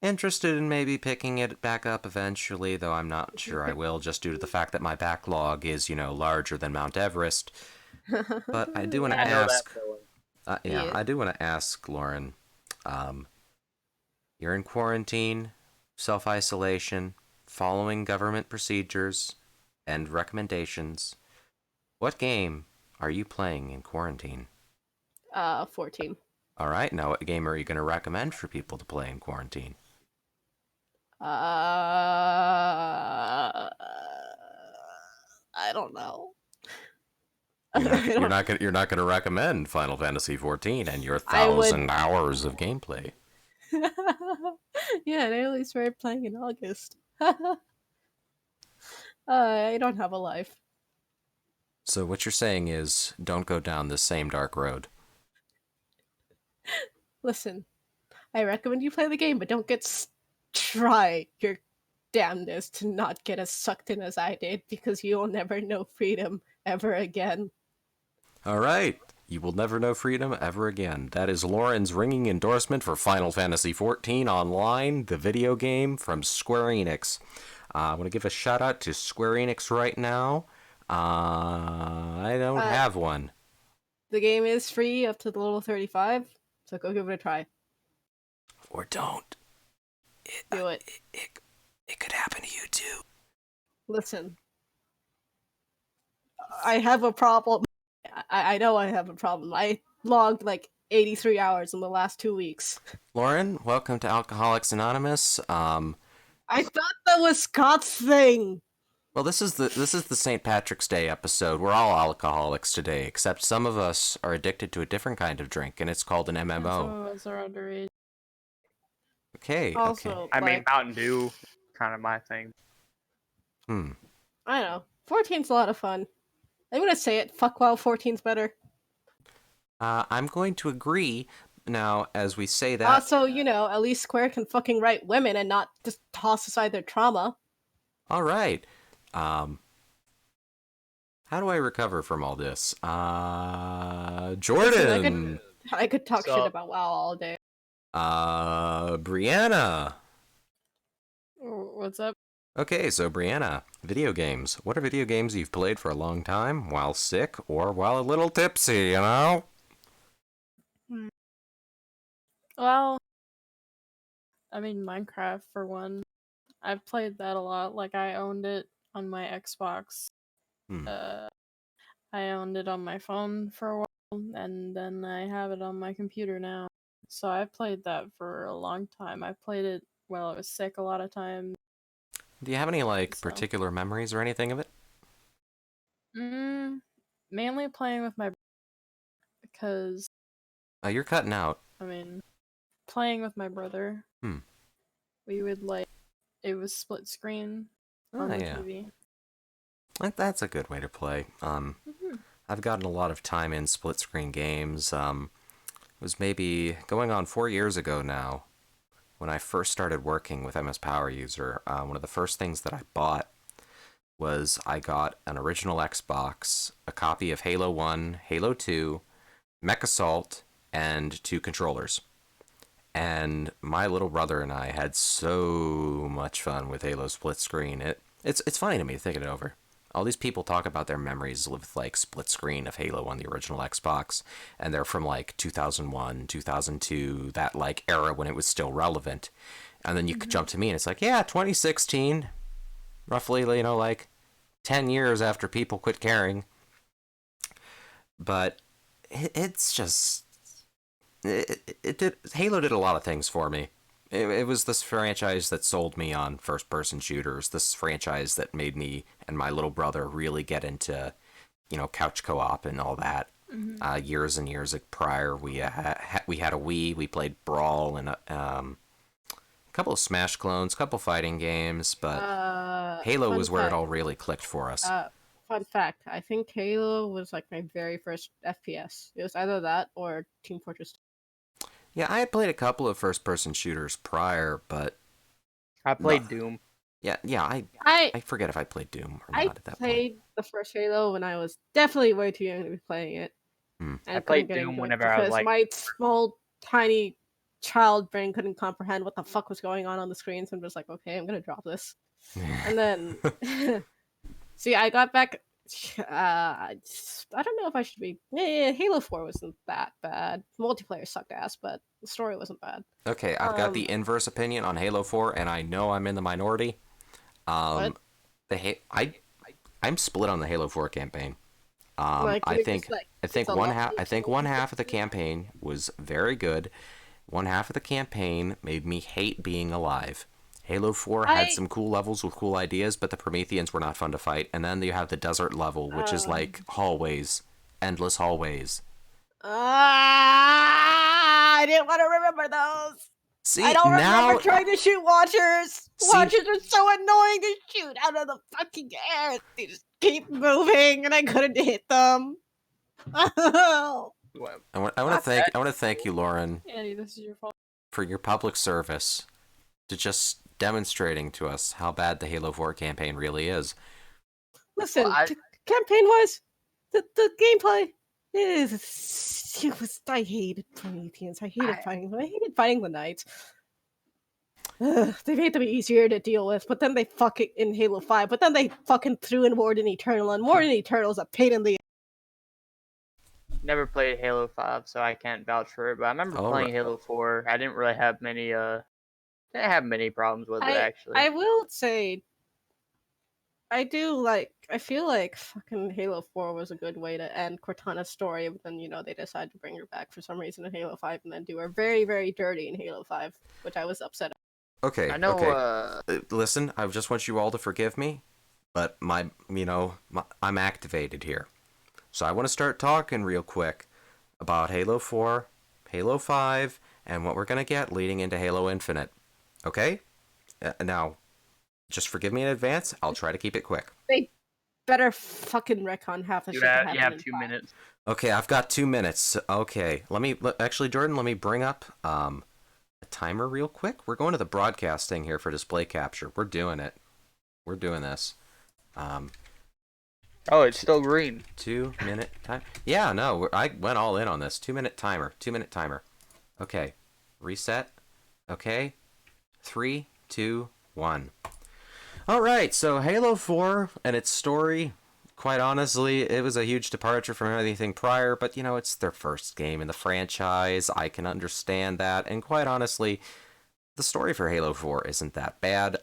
interested in maybe picking it back up eventually, though I'm not sure I will, just due to the fact that my backlog is, larger than Mount Everest. But I do want to I know that ask, feeling. Yeah. I do want to ask Lauren. You're in quarantine, self-isolation, following government procedures and recommendations. What game are you playing in quarantine? 14. All right, now what game are you going to recommend for people to play in quarantine? I don't know. You're not gonna recommend Final Fantasy 14 and your I would. 1,000 hours of gameplay. Yeah, I only started playing in August. I don't have a life. So what you're saying is, don't go down the same dark road. Listen, I recommend you play the game, but don't try your damnedest to not get as sucked in as I did, because you will never know freedom ever again. All right, you will never know freedom ever again. That is Lauren's ringing endorsement for Final Fantasy 14 Online, the video game from Square Enix. I want to give a shout out to Square Enix right now. I don't have one. The game is free up to the level 35, so go give it a try. Or don't. Do it. It could happen to you too. Listen, I have a problem. I know I have a problem. I logged like 83 hours in the last 2 weeks. Lauren, welcome to Alcoholics Anonymous. I thought that was Scott's thing. Well, this is the St. Patrick's Day episode. We're all alcoholics today, except some of us are addicted to a different kind of drink, and it's called an MMO. Some of us are underage. Okay. Also, okay. I mean, Mountain Dew, kind of my thing. Hmm. I know. 14's a lot of fun. I'm gonna say it. Fuck WoW 14's better. I'm going to agree. Now, as we say that, Also, at least Square can fucking write women and not just toss aside their trauma. all right. How do I recover from all this? Jordan. I could talk So- shit about WoW all day. Brianna. What's up? Okay, so Brianna, video games. What are video games you've played for a long time, while sick, or while a little tipsy, Well, I mean, Minecraft for one. I've played that a lot. Like, I owned it on my Xbox. Hmm. I owned it on my phone for a while, and then I have it on my computer now. So I played that for a long time. I played it while I was sick a lot of times. Do you have any, So- particular memories or anything of it? Mainly playing with my because, You're cutting out. I mean, playing with my brother. We would, it was split screen on the yeah. TV. That's a good way to play. I've gotten a lot of time in split screen games. It was maybe going on 4 years ago now, when I first started working with MS Power User. One of the first things that I bought was I got an original Xbox, a copy of Halo 1, Halo 2, Mech Assault, and 2 controllers. And my little brother and I had so much fun with Halo split screen. It's funny to me thinking it over. All these people talk about their memories with split screen of Halo on the original Xbox, and they're from 2001, 2002, that era when it was still relevant. And then you could jump to me and it's 2016, roughly 10 years after people quit caring. But it's just Halo did a lot of things for me. It was this franchise that sold me on first-person shooters. This franchise that made me and my little brother really get into, couch co-op and all that. Years and years prior, we had a Wii. We played Brawl and a couple of Smash clones, couple fighting games, but Halo was where it all really clicked for us. Fun fact: I think Halo was like my very first FPS. It was either that or Team Fortress. Yeah, I had played a couple of first-person shooters prior, but I played Doom. yeah, I I forget if I played Doom or I not at that point. played the first Halo when I was definitely way too young to be playing it, and I couldn't played get Doom into it whenever I was because like, my small, tiny child brain couldn't comprehend what the fuck was going on the screen. So I'm just like, okay, I'm gonna drop this, and then see, I got back. I don't know if I should be. Halo 4 wasn't that bad. Multiplayer sucked ass, but the story wasn't bad. Okay, I've got the inverse opinion on Halo 4, and I know I'm in the minority. What? I'm split on the Halo 4 campaign. Like, I you're think just like, I think it's a one lot half of I think people one who half of the just do that. campaign was very good. One half of the campaign made me hate being alive. Halo 4 had some cool levels with cool ideas, but the Prometheans were not fun to fight. And then you have the desert level, which is like hallways, endless hallways. I didn't want to remember those. I See, don't now remember trying to shoot Watchers. See- Watchers are so annoying to shoot out of the fucking air. They just keep moving, and I couldn't hit them. well, I want to thank you, Lauren, Andy, this is your fault. for your public service to just demonstrating to us how bad the Halo 4 campaign really is. Listen, I- campaign-wise, the gameplay is. I hated Prometheans. I hated fighting them. I hated fighting the Knights. They made them easier to deal with, but then they fucking in Halo 5. But then they fucking threw in Warden Eternal, and Warden Eternal is a pain in the. never played Halo 5, so I can't vouch for it. But I remember Oh, playing right. Halo 4. I didn't really have many problems with it actually. I will say, I feel like fucking Halo 4 was a good way to end Cortana's story, but then, they decided to bring her back for some reason in Halo 5 and then do her very, very dirty in Halo 5, which I was upset at. Okay, I know. okay. Listen, I just want you all to forgive me, but I'm activated here. So I want to start talking real quick about Halo 4, Halo 5, and what we're going to get leading into Halo Infinite. Okay? Now, just forgive me in advance. I'll try to keep it quick. They better fucking retcon half the shit that happened You have in 2 5. minutes. Okay, I've got 2 minutes. Okay, actually, Jordan, let me bring up a timer real quick. We're going to the broadcasting here for display capture. We're doing it. We're doing this. Oh, it's still green. 2 minute time. Yeah, no, I went all in on this. 2 minute timer. 2 minute timer. Okay, reset. Okay, 3, 2, 1. All right, so Halo 4 and its story. Quite honestly, it was a huge departure from anything prior, but it's their first game in the franchise. I can understand that, and quite honestly, the story for Halo 4 isn't that bad.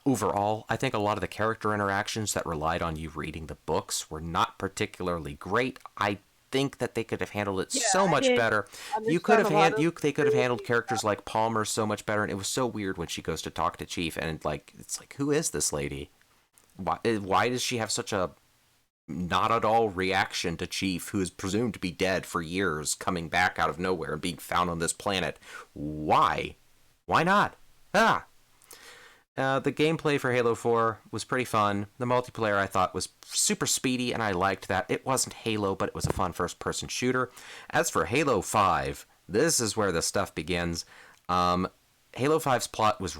Overall, I think a lot of the character interactions that relied on you reading the books were not particularly great. I think that they could have handled it so much better. They could have handled characters like Palmer so much better, and it was so weird when she goes to talk to Chief, and it's like, who is this lady? Why does she have such a not at all reaction to Chief, who is presumed to be dead for years, coming back out of nowhere and being found on this planet? Why? Why not? The gameplay for Halo 4 was pretty fun. The multiplayer I thought was super speedy, and I liked that. It wasn't Halo, but it was a fun first-person shooter. As for Halo 5, this is where the stuff begins. Halo 5's plot was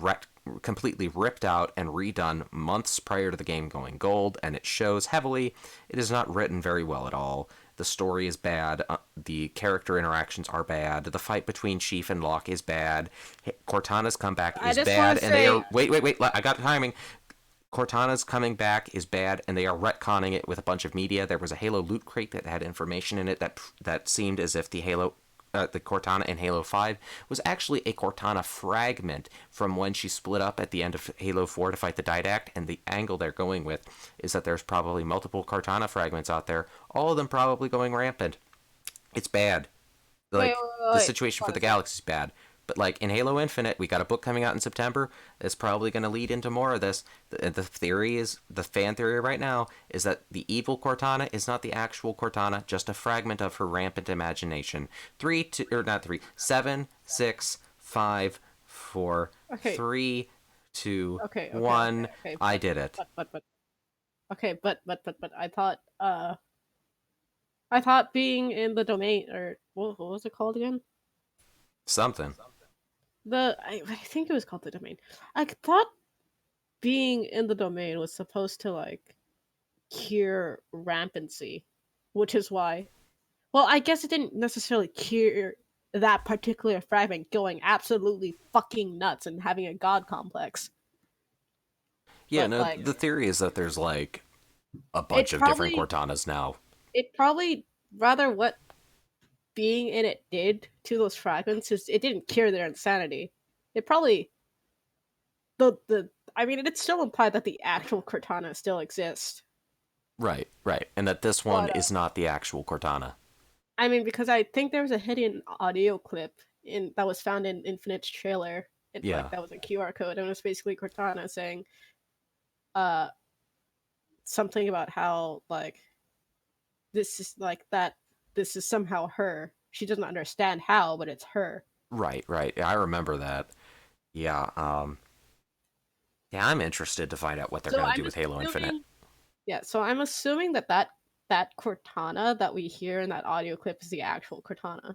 completely ripped out and redone months prior to the game going gold, and it shows heavily. It is not written very well at all. The story is bad. The character interactions are bad. The fight between Chief and Locke is bad. Cortana's comeback is bad, and they are wait. I got timing. Cortana's coming back is bad, and they are retconning it with a bunch of media. There was a Halo loot crate that had information in it that seemed as if the Cortana in Halo 5 was actually a Cortana fragment from when she split up at the end of Halo 4 to fight the Didact, and the angle they're going with is that there's probably multiple Cortana fragments out there, all of them probably going rampant. It's bad. Like, the situation for the galaxy is bad. But, like, in Halo Infinite, we got a book coming out in September that's probably going to lead into more of this. The fan theory right now is that the evil Cortana is not the actual Cortana, just a fragment of her rampant imagination. 7, 6, 5, 4, 3, 2, 1. I did it. But Okay, but I thought being in the domain, or what was it called again? Something. I think it was called the domain. I thought being in the domain was supposed to like cure rampancy, which is why. Well, I guess it didn't necessarily cure that particular fragment going absolutely fucking nuts and having a god complex. Yeah, But no, like, the theory is that there's like a bunch it of different probably Cortanas now. it probably rather what being in it did to those fragments is it didn't cure their insanity. It probably the I mean it still implied that the actual Cortana still exists. Right, right. And that this one But is not the actual Cortana. I mean because I think there was a hidden audio clip in that was found in Infinite's trailer. It Yeah. like that was a QR code and it was basically Cortana saying uh something about how like this is like that this is somehow her. She doesn't understand how, but it's her. Right, right. I remember that. Yeah, yeah, I'm interested to find out what they're So going to I'm do with Halo Infinite. assuming Yeah, so I'm assuming that Cortana that we hear in that audio clip is the actual Cortana.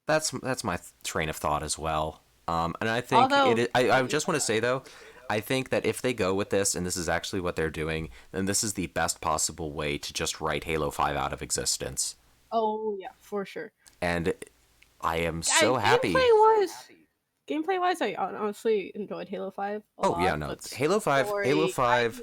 That's my train of thought as well. And I think it Although, is, I just want to say though, I think that if they go with this and this is actually what they're doing, then this is the best possible way to just write Halo 5 out of existence. oh yeah, for sure. And I am so happy. Gameplay wise, I honestly enjoyed Halo 5 a Oh lot. yeah, no. But Halo 5 story, Halo 5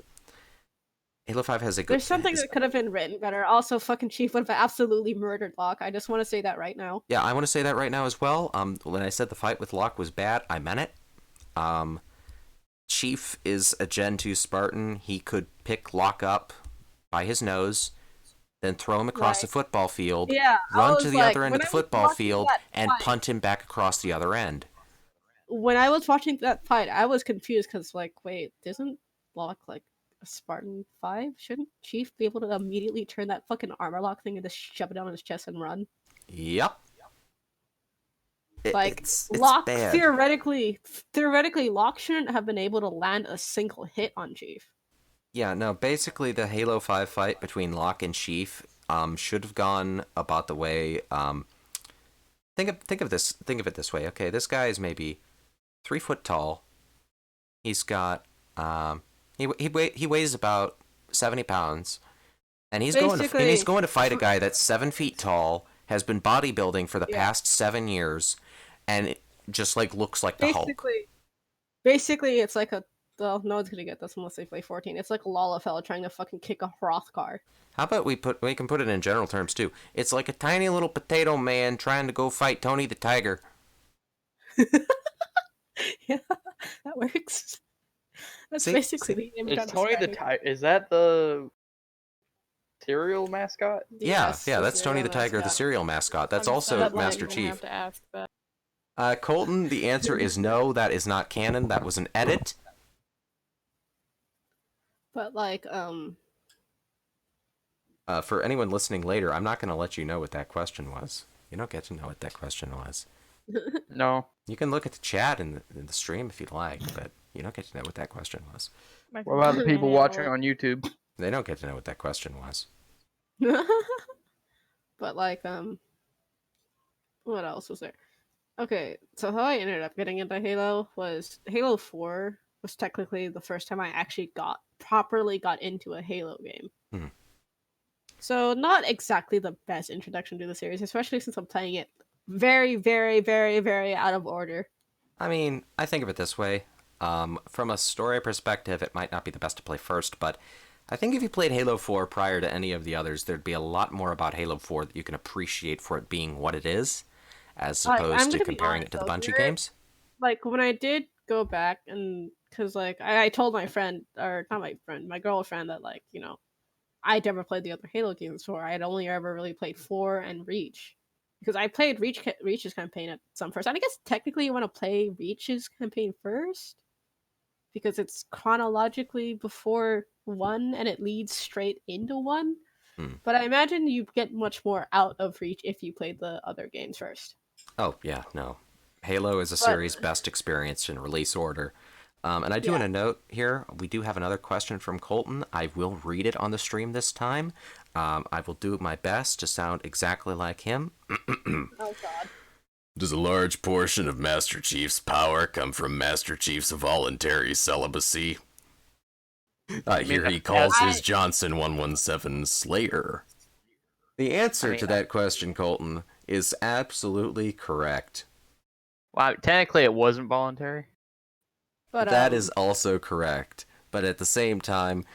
has a good there's something that could have been written better. Also, fucking Chief would have absolutely murdered Locke. I just want to say that right now. Yeah, I want to say that right now as well. When I said the fight with Locke was bad, I meant it. Chief is a Gen 2 Spartan. He could pick Locke up by his nose, then throw him across the Right. football field, Yeah, I run was to the like, other end of when the I was football watching field, that and fight- punt him back across the other end. When I was watching that fight, I was confused because, like, wait, isn't Locke like a Spartan 5? Shouldn't Chief be able to immediately turn that fucking armor lock thing and just shove it down his chest and run? Yep. Like, It's Locke bad. theoretically, Locke shouldn't have been able to land a single hit on Chief. Yeah, no, basically the Halo 5 fight between Locke and Chief should have gone about the way think of it this way. Okay, this guy is maybe 3 foot tall. He's got he weighs about 70 pounds. And he's going to fight a guy that's 7 feet tall, has been bodybuilding for the past 7 years, and it just like looks like the Hulk. Basically, it's like a well, no one's gonna get this unless they play 14. It's like Lalafell trying to fucking kick a Hrothgar. How about we can put it in general terms too? It's like a tiny little potato man trying to go fight Tony the Tiger. Yeah, that works. That's See? basically the name. Is Tony the Tiger? Is that the cereal mascot? Yeah, that's Tony the Tiger, the cereal mascot. That's also Master Chief. Colton, the answer is no. That is not canon. That was an edit. But like, for anyone listening later, I'm not going to let you know what that question was. You don't get to know what that question was. No. You can look at the chat in the stream if you'd like, but you don't get to know what that question was. What about the people watching on YouTube? They don't get to know what that question was. but like, what else was there? Okay, so how I ended up getting into Halo was Halo 4 was technically the first time I actually properly got into a Halo game. Hmm. So not exactly the best introduction to the series, especially since I'm playing it very, very, very, very out of order. I mean, I think of it this way. From a story perspective, it might not be the best to play first, but I think if you played Halo 4 prior to any of the others, there'd be a lot more about Halo 4 that you can appreciate for it being what it is, as opposed to comparing it to the Bungie games. Like, when I did go back, and because, like, I told my friend, or not my friend, my girlfriend, that, like, you know, I'd never played the other Halo games before. I had only ever really played 4 and Reach. Because I played Reach's campaign at some first. And I guess technically you want to play Reach's campaign first. Because it's chronologically before 1 and it leads straight into 1. But I imagine you get much more out of Reach if you played the other games first. Oh, yeah, no. Halo is a series best experienced in release order. And I do want to note here, we do have another question from Colton. I will read it on the stream this time. I will do my best to sound exactly like him. Oh God. Does a large portion of Master Chief's power come from Master Chief's voluntary celibacy? I hear he calls his Johnson 117 Slayer. The answer to that question, Colton, is absolutely correct. Well, technically it wasn't voluntary. But that is also correct. But at the same time,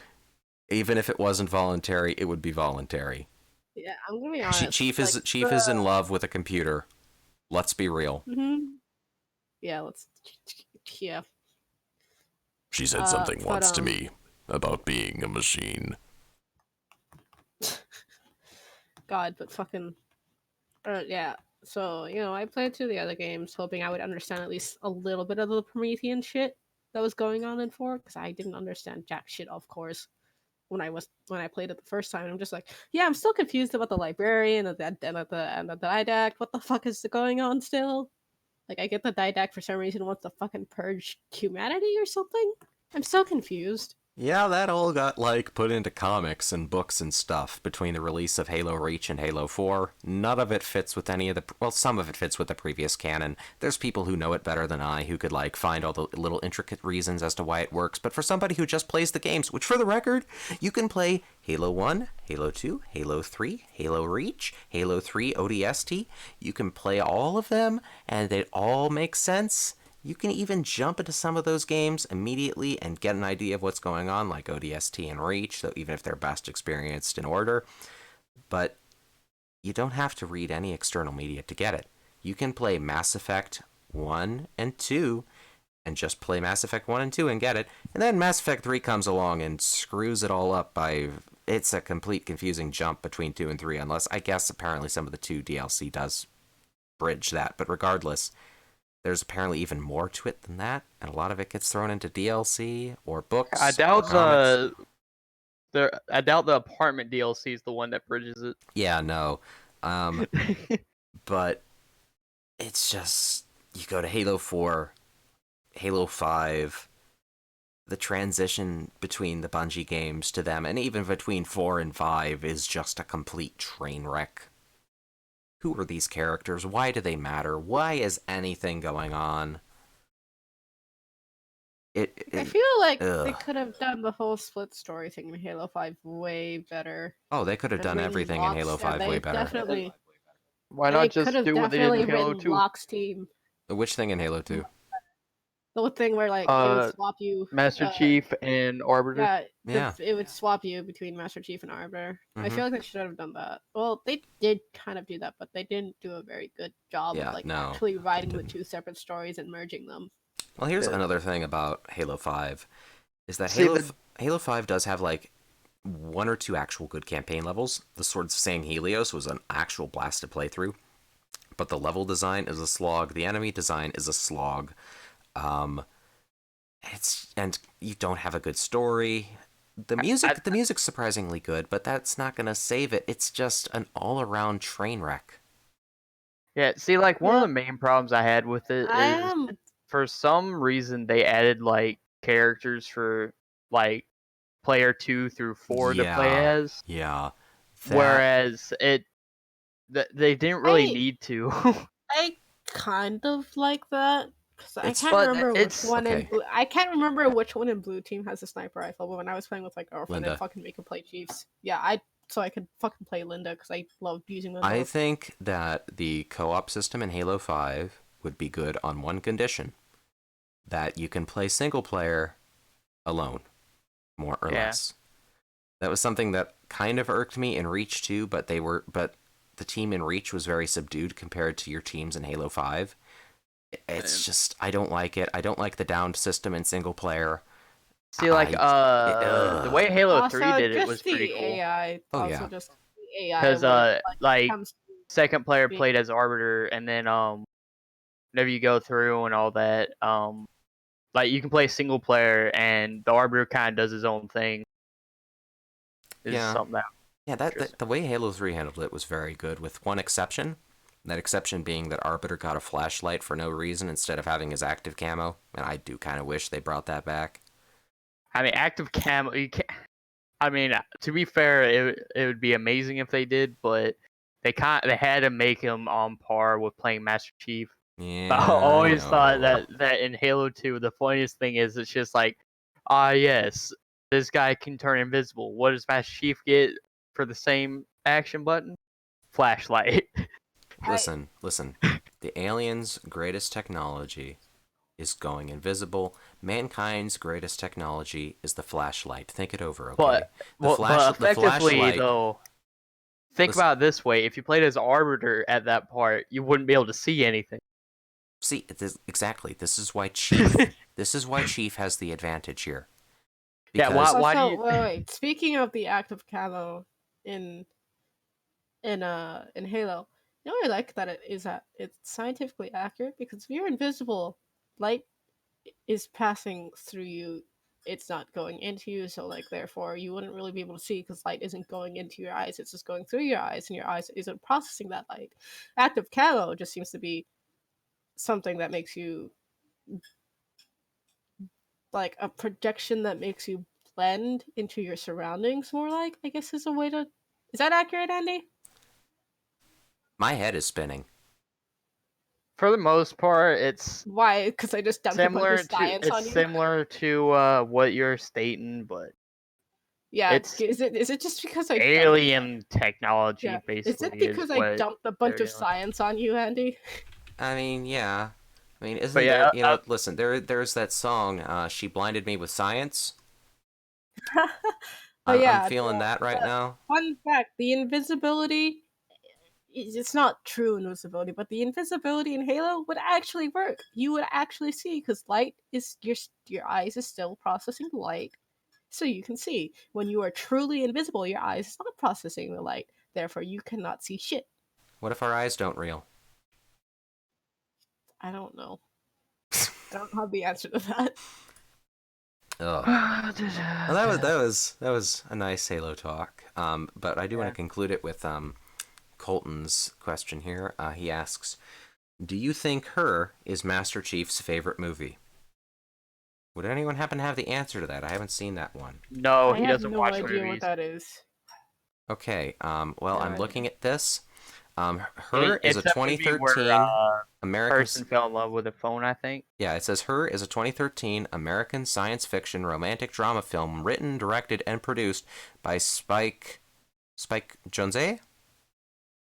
even if it wasn't voluntary, it would be voluntary. Yeah, I'm gonna be honest. Chief is in love with a computer. Let's be real. Mm-hmm. Yeah, yeah. She said something once to me about being a machine. God, but fucking... yeah, so, I played through the other games hoping I would understand at least a little bit of the Promethean shit that was going on in 4, because I didn't understand jack shit, of course, when I played it the first time. I'm just like, yeah, I'm still confused about the librarian and the didact. What the fuck is going on still? Like, I get the didact for some reason wants to fucking purge humanity or something. I'm so confused. Yeah, that all got, put into comics and books and stuff between the release of Halo Reach and Halo 4. None of it fits with any of the... Well, some of it fits with the previous canon. There's people who know it better than I who could, find all the little intricate reasons as to why it works. But for somebody who just plays the games, which, for the record, you can play Halo 1, Halo 2, Halo 3, Halo Reach, Halo 3 ODST. You can play all of them, and they all make sense. You can even jump into some of those games immediately and get an idea of what's going on, like ODST and Reach, so even if they're best experienced in order. But you don't have to read any external media to get it. You can play Mass Effect 1 and 2 and just play Mass Effect 1 and 2 and get it. And then Mass Effect 3 comes along and screws it all up by... It's a complete confusing jump between 2 and 3, unless I guess apparently some of the 2 DLC does bridge that. But regardless... There's apparently even more to it than that, and a lot of it gets thrown into DLC or books. I doubt the apartment DLC is the one that bridges it. Yeah, no. But it's just you go to Halo 4, Halo 5, the transition between the Bungie games to them, and even between 4 and 5 is just a complete train wreck. Who are these characters? Why do they matter? Why is anything going on? I feel like they could have done the whole split story thing in Halo 5 way better. Oh, they could have done everything in Halo 5 way better. Definitely. Why not just do what they did in Halo 2? Locke's team. Which thing in Halo 2? The thing where it would swap you Master Chief and Arbiter. Yeah. It would swap you between Master Chief and Arbiter. I feel like they should have done that. Well, they did kind of do that, but they didn't do a very good job of actually writing the 2 separate stories and merging them. Well, here's another thing about Halo 5 is that Halo 5 does have 1 or 2 actual good campaign levels. The Swords of San Helios was an actual blast to play through, but the level design is a slog. The enemy design is a slog. And you don't have a good story. The music's surprisingly good, but that's not gonna save it. It's just an all-around train wreck. Yeah, see, one of the main problems I had with it is for some reason they added characters for player 2 through 4 to play as. Yeah. Whereas they didn't really need to. I kind of like that. I can't remember which one I can't remember which one in Blue Team has a sniper rifle, but when I was playing with my girlfriend, I'd fucking make her play Chiefs. Yeah, so I could fucking play Linda because I loved using Linda. I think that the co-op system in Halo 5 would be good on one condition. That you can play single player alone, more or less. That was something that kind of irked me in Reach 2, but the team in Reach was very subdued compared to your teams in Halo 5. It's just, I don't like it. I don't like the downed system in single player. See, the way Halo 3 did it was pretty cool. AI, just the AI. Because, second player played as Arbiter, and then, whenever you go through and all that, you can play single player, and the Arbiter kind of does his own thing. Something that. Yeah, the way Halo 3 handled it was very good, with one exception. That exception being that Arbiter got a flashlight for no reason instead of having his active camo, and I do kind of wish they brought that back. I mean, active camo. You can't. I mean, to be fair, it would be amazing if they did, but they had to make him on par with playing Master Chief. Yeah, But I always I thought know. that in Halo 2, the funniest thing is it's just like, yes, this guy can turn invisible. What does Master Chief get for the same action button? Flashlight. Listen. The aliens' greatest technology is going invisible. Mankind's greatest technology is the flashlight. Think it over, okay? But effectively, flashlight. though, think about it this way: if you played as Arbiter at that part, you wouldn't be able to see anything. See, exactly. This is why Chief. This is why Chief has the advantage here. Yeah, Because why do Also, you? wait. Speaking of the active camo in Halo, you know, I like that it's scientifically accurate because if you're invisible, light is passing through you. It's not going into you, so like therefore you wouldn't really be able to see because light isn't going into your eyes. It's just going through your eyes, and your eyes isn't processing that light. Active camo just seems to be something that makes you like a projection that makes you blend into your surroundings more. Like I guess is a way to. Is that accurate, Andy? my head is spinning. For the most part, it's Why? Because I just dumped a bunch of science on you. similar to what you're stating, but Yeah, it's is it just because I alien technology, yeah. Is basically, it because I what dumped a they're bunch of doing. science on you, Andy? I mean, yeah. I mean, isn't But there? yeah, Listen. There's that song. She blinded me with science. But I'm yeah, feeling that right the now. fun fact: the invisibility. It's not true invisibility, but the invisibility in Halo would actually work. You would actually see because light is your eyes is still processing light, so you can see. When you are truly invisible, your eyes is not processing the light, therefore you cannot see shit. What if our eyes don't reel? I don't know. I don't have the answer to that. Ugh. Well, that was a nice Halo talk. But I do want to conclude it with Colton's question here. He asks, "Do you think Her is Master Chief's favorite movie?" Would anyone happen to have the answer to that? I haven't seen that one. no, I he have doesn't no watch idea what movies. that is. Okay. Well, No I'm idea. looking at this. Her is a It's that movie 2013 where American. person fell in love with a phone, I think. Yeah, it says Her is a 2013 American science fiction romantic drama film written, directed, and produced by Spike Jonze.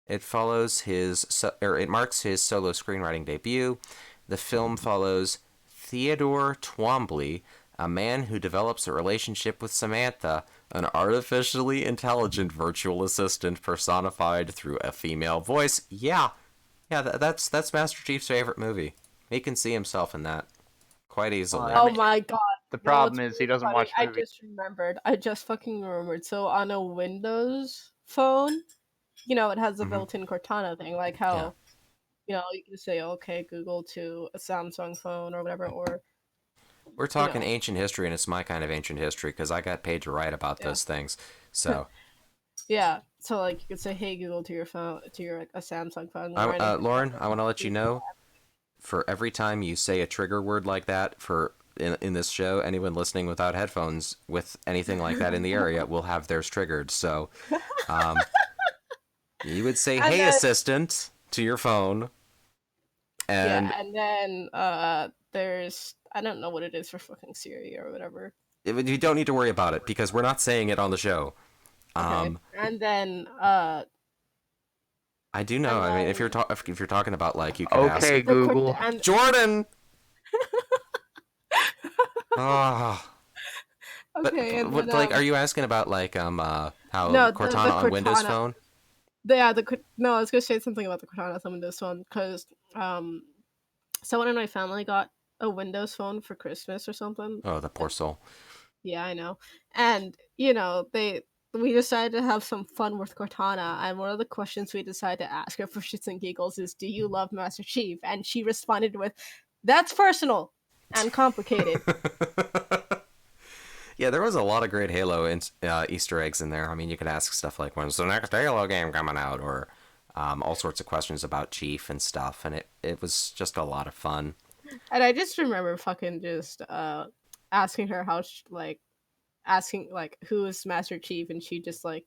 It marks his solo screenwriting debut. The film follows Theodore Twombly, a man who develops a relationship with Samantha, an artificially intelligent virtual assistant personified through a female voice. Yeah, that's Master Chief's favorite movie. He can see himself in that quite easily. I Oh mean, my god. the You know problem what's is he really doesn't funny? watch I movies. just remembered. I just fucking remembered. So on a Windows phone, you know, it has a Mhm. built-in Cortana thing, like how, you know, you can say, okay, Google to a Samsung phone or whatever, or We're talking know. ancient history, and it's my kind of ancient history because I got paid to write about Yeah. those things. So, yeah. So like you could say, hey Google to your phone, to your like, a Samsung phone. Or anything Lauren, like I want to let that. you know, for every time you say a trigger word like that in this show, anyone listening without headphones with anything like that in the area will have theirs triggered. So, you would say, And "Hey, then- assistant," to your phone, and yeah, and then there's I don't know what it is for fucking Siri or whatever. you don't need to worry about it because we're not saying it on the show. Okay. And then I do know. and I mean, if you're talking about like you could ask Okay, Google. Jordan. Oh. okay, But and what, then, like, are you asking about like how no, Cortana the on Windows Cortana. Phone? No, I was gonna say something about the Cortana on Windows Phone because someone in my family got a Windows Phone for Christmas or something. Oh, the poor soul. Yeah, I know. And you know, we decided to have some fun with Cortana, and one of the questions we decided to ask her for shits and giggles is, "Do you love Master Chief?" And she responded with, "That's personal and complicated." Yeah, there was a lot of great Halo Easter eggs in there. I mean, you could ask stuff like, "When's the next Halo game coming out?" Or all sorts of questions about Chief and stuff, and it was just a lot of fun. And I just remember fucking just asking her how asking like who is Master Chief, and she just like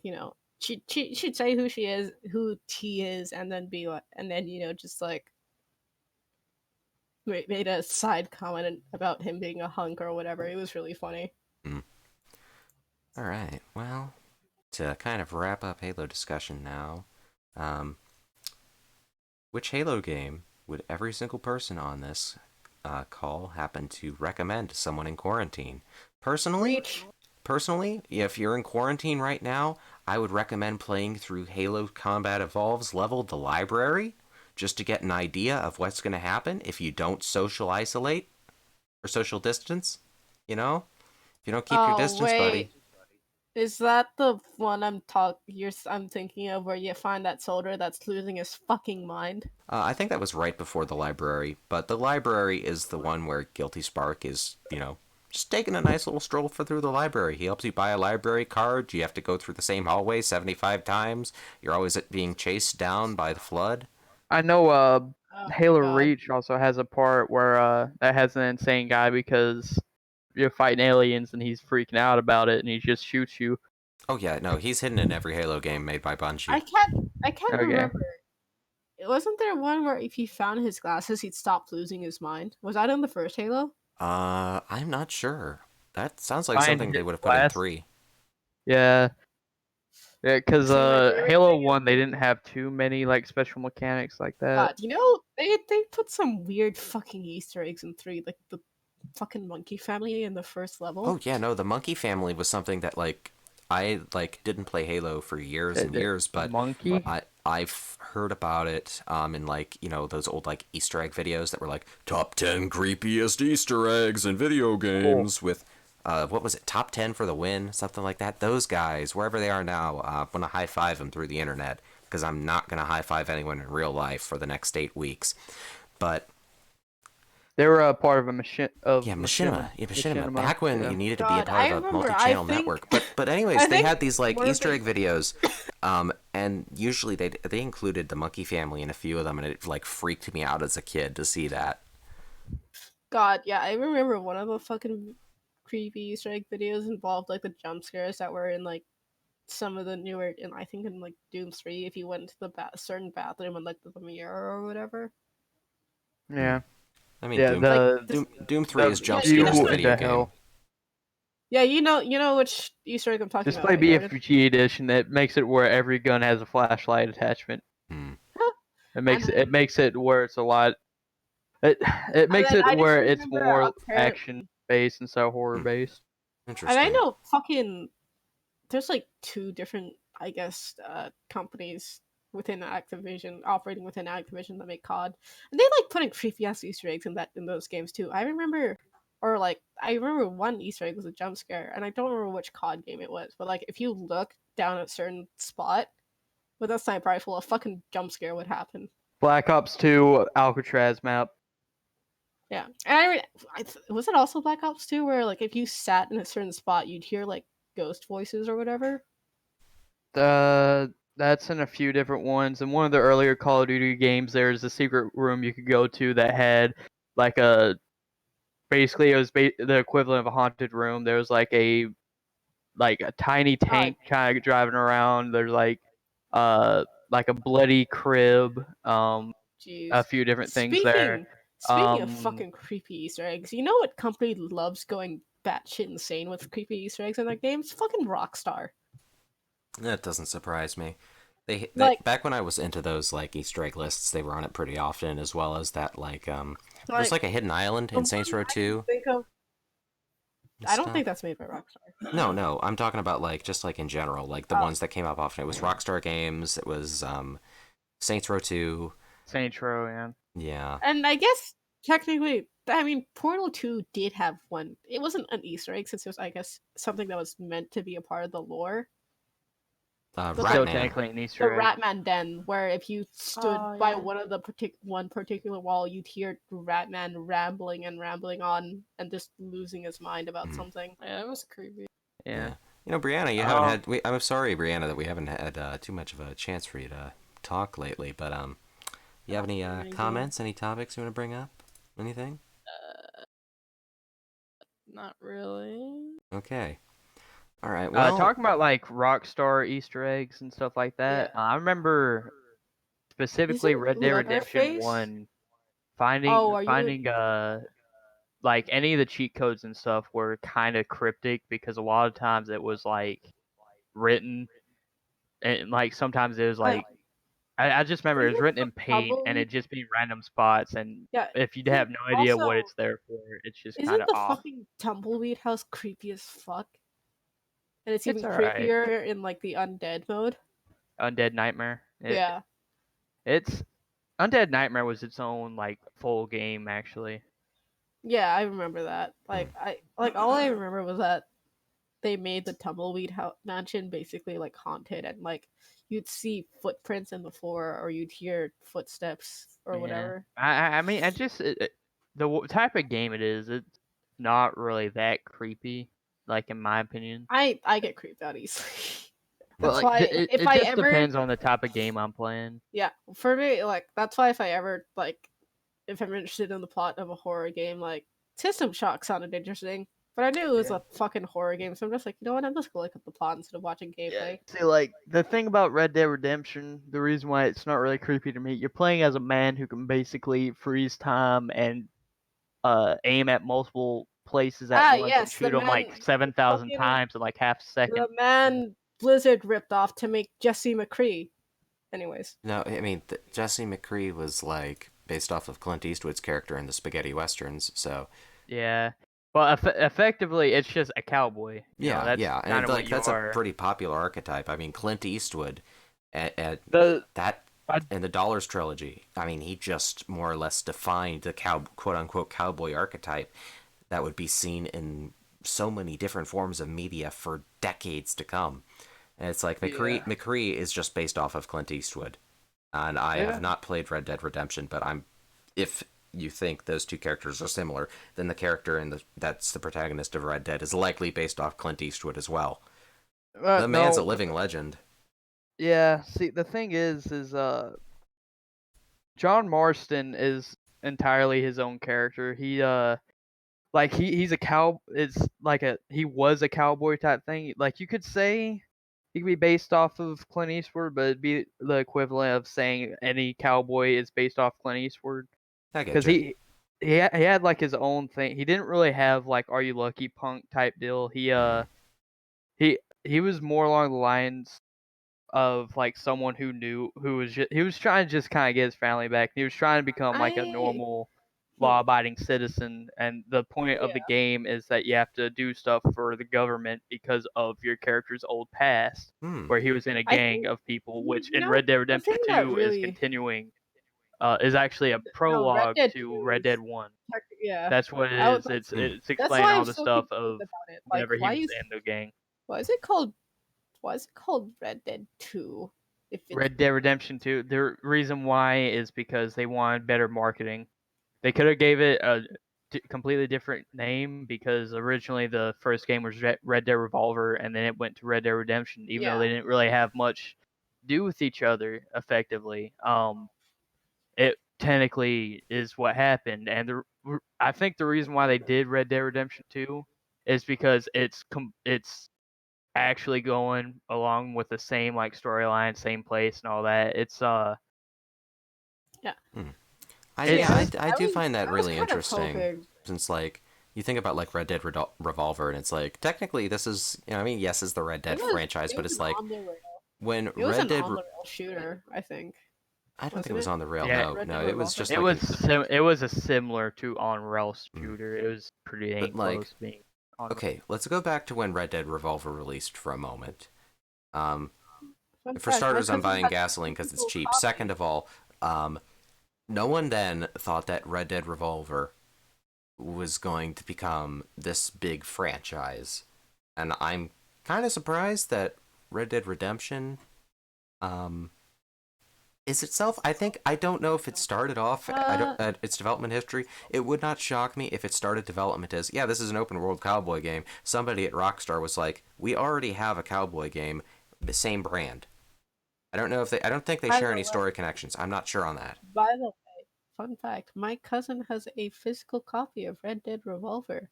she'd say who she is, who T is, and then be like, and then just like made a side comment about him being a hunk or whatever. It was really funny. All right, well, to kind of wrap up Halo discussion now, which Halo game would every single person on this call happen to recommend to someone in quarantine? Personally, if you're in quarantine right now, I would recommend playing through Halo Combat Evolved's level, The Library, just to get an idea of what's going to happen if you don't social isolate or social distance. If you don't keep your distance, buddy. Is that the one I'm thinking of, where you find that soldier that's losing his fucking mind? I think that was right before The Library, but The Library is the one where Guilty Spark is, just taking a nice little stroll through the library. He helps you buy a library card. You have to go through the same hallway 75 times. You're always being chased down by the flood. I know Oh, Halo God. Reach also has a part where that has an insane guy because you're fighting aliens and he's freaking out about it and he just shoots you. Oh yeah, no, he's hidden in every Halo game made by Bungie. I can't Okay. remember. Wasn't there one where if he found his glasses, he'd stop losing his mind? Was that in the first Halo? I'm not sure. That sounds like Find something they his would have put in glass- 3. Yeah, because See, like, Halo 1 they didn't have too many like special mechanics like that. God, they put some weird fucking Easter eggs in 3, like the fucking monkey family in the first level. Oh yeah, no, the monkey family was something that I didn't play Halo for years and years, but monkey. I've heard about it in those old Easter egg videos that were like top 10 creepiest Easter eggs in video games with what was it, top 10 for the win, something like that. Those guys, wherever they are now, I'm gonna high five them through the internet because I'm not gonna high five anyone in real life for the next 8 weeks. But they were a part of a machinima. Machinima. Back when you needed to be a God, part of a multi-channel network. But anyways, they had these Easter egg videos, and usually they included the monkey family in a few of them, and it freaked me out as a kid to see that. God, yeah, I remember one of the fucking creepy Easter egg videos involved the jump scares that were in some of the newer, and I think in Doom 3, if you went to the certain bathroom and looked at the mirror or whatever. Yeah. I mean, yeah, Doom 3 is jump yeah, scares the video game. Hell. Yeah, you know which Easter egg I'm talking Just about. play BFG edition. That makes it where every gun has a flashlight attachment. It makes it where it's a lot. It makes it where it's more action based instead of horror based. Interesting. And I know fucking there's 2 different, I guess, companies within Activision, operating within Activision, that make COD, and they putting creepy ass Easter eggs in those games too. I remember one Easter egg was a jump scare, and I don't remember which COD game it was, but if you look down at a certain spot with a sniper rifle, a fucking jump scare would happen. Black Ops 2 Alcatraz map. Yeah, and was it also Black Ops 2 where if you sat in a certain spot, you'd hear ghost voices or whatever? That's in a few different ones. In one of the earlier Call of Duty games, there's a secret room you could go to that had basically it was the equivalent of a haunted room. There was a tiny tank kind of driving around. There's a bloody crib. Jeez. A few different things there. Speaking of fucking creepy Easter eggs, you know what company loves going batshit insane with creepy Easter eggs in their games? Fucking Rockstar. That doesn't surprise me. They back when I was into those Easter egg lists, they were on it pretty often, as well as that there's a hidden island in Saints Row 2. I don't think that's made by Rockstar. No, I'm talking about just in general, the ones that came up often. It was Rockstar Games. It was Saints Row 2. Saints Row, yeah. Yeah. And I guess technically, Portal 2 did have one. It wasn't an Easter egg since it was, I guess, something that was meant to be a part of the lore. Technically an Easter egg. The Ratman Den, where if you stood by one of the one particular wall, you'd hear Ratman rambling on and just losing his mind about something. Yeah, it was creepy. Yeah. Brianna, you haven't had. I'm sorry, Brianna, that we haven't had too much of a chance for you to talk lately. But you have any comments, any topics you want to bring up? Anything? Not really. Okay. All right. Well, Talking about like Rockstar Easter eggs and stuff like that. Yeah. I remember specifically Isn't Red Dead Redemption Leatherface? 1 finding Oh, are you? like any of the cheat codes and stuff were kind of cryptic because a lot of times it was like written and like sometimes it was I, like I just remember it was isn't written the in paint and tumbleweed? it just be random spots and Yeah. if you Isn't have no idea what also it's there for, it's just kind isn't of the off. fucking tumbleweed house creepy as fuck? And it's It's even alright. creepier in like the undead mode. Undead Nightmare. Yeah. It's Undead Nightmare was its own like full game actually. Yeah, I remember that. Like all I remember was that they made the tumbleweed mansion basically like haunted, and like you'd see footprints in the floor or you'd hear footsteps or Yeah. whatever. I mean I just type of game it is. It's not really that creepy, like in my opinion. I get creeped out easily. Well, That's like why if it I just ever depends on the type of game I'm playing. yeah, for me like that's why if I ever like if I'm interested in the plot of a horror game, like System Shock sounded interesting. But I knew it was Yeah. a fucking horror game, so I'm just like, you know what, I'm just gonna look at the plot instead of watching gameplay. See, like the thing about Red Dead Redemption, the reason why it's not really creepy to me, you're playing as a man who can basically freeze time and aim at multiple places at once and Yes, shoot them like 7,000 fucking times in like half a second. the man Blizzard ripped off to make Jesse McCree. Anyways. no, I mean Jesse McCree was like based off of Clint Eastwood's character in the spaghetti westerns. So Yeah, but effectively, it's just a cowboy. That's yeah, kind and of like what you that's are. a pretty popular archetype. I mean, Clint Eastwood, at The that I, in the Dollars trilogy. I mean, he just more or less defined the quote unquote cowboy archetype that would be seen in so many different forms of media for decades to come. And it's like McCree is just based off of Clint Eastwood. And I have not played Red Dead Redemption, but if you think those two characters are similar, then the character that's the protagonist of Red Dead is likely based off Clint Eastwood as well. The man's a living legend. Yeah, see, the thing is John Marston is entirely his own character. He's a cow. It's like he was a cowboy type thing. Like you could say he could be based off of Clint Eastwood, but it'd be the equivalent of saying any cowboy is based off Clint Eastwood. I get Because you. he had like his own thing. He didn't really have like Are You Lucky punk type deal. He was more along the lines of like someone he was trying to just kind of get his family back. He was trying to become like a I normal law-abiding citizen, and the point of the yeah. game is that you have to do stuff for the government because of your character's old past, Hmm. where he was in a I gang think of people, which you in know Red Dead the Redemption thing that 2 is really continuing, is actually a no Red prologue Dead to 2 Red is Dead 1. yeah. That's what it I was, is. It's that's explaining why all I'm the so stuff confused of about it. Like whenever he was in the gang. why is it called Red Dead 2 if it's Red Dead Redemption 2. The reason why is because they wanted better marketing. They could have gave it a completely different name because originally the first game was Red Dead Revolver, and then it went to Red Dead Redemption, even though yeah. they didn't really have much to do with each other effectively. It technically is what happened, and I think the reason why they did Red Dead Redemption 2 is because it's actually going along with the same like storyline, same place, and all that. Yeah. I do find that I was really kind of interesting, hoping since like you think about like Red Dead Revolver, and it's like technically this is, I mean, yes, it's the Red Dead franchise, it but was it's an like on the rail. when It was Red an Dead on the rail shooter, I think. I don't think it Wasn't was it? on the rail. Yeah, No, Red no, Dead it was Revolver? just it like was it was a similar to on rails Mm. shooter. It was pretty dang But, like, close to being on. okay, let's go back to when Red Dead Revolver released for a moment. Um, Fun for fact, my starters, I'm cousin buying had gasoline because it's physical cheap. copy. Second of all, no one then thought that Red Dead Revolver was going to become this big franchise, and I'm kind of surprised that Red Dead Redemption, is itself. I don't know if it started off at its development history. It would not shock me if it started development as, yeah, this is an open world cowboy game. Somebody at Rockstar was like, we already have a cowboy game, the same brand. I don't know if I don't think they By share the any way- story connections. I'm not sure on that. By the way, fun fact: my cousin has a physical copy of Red Dead Revolver.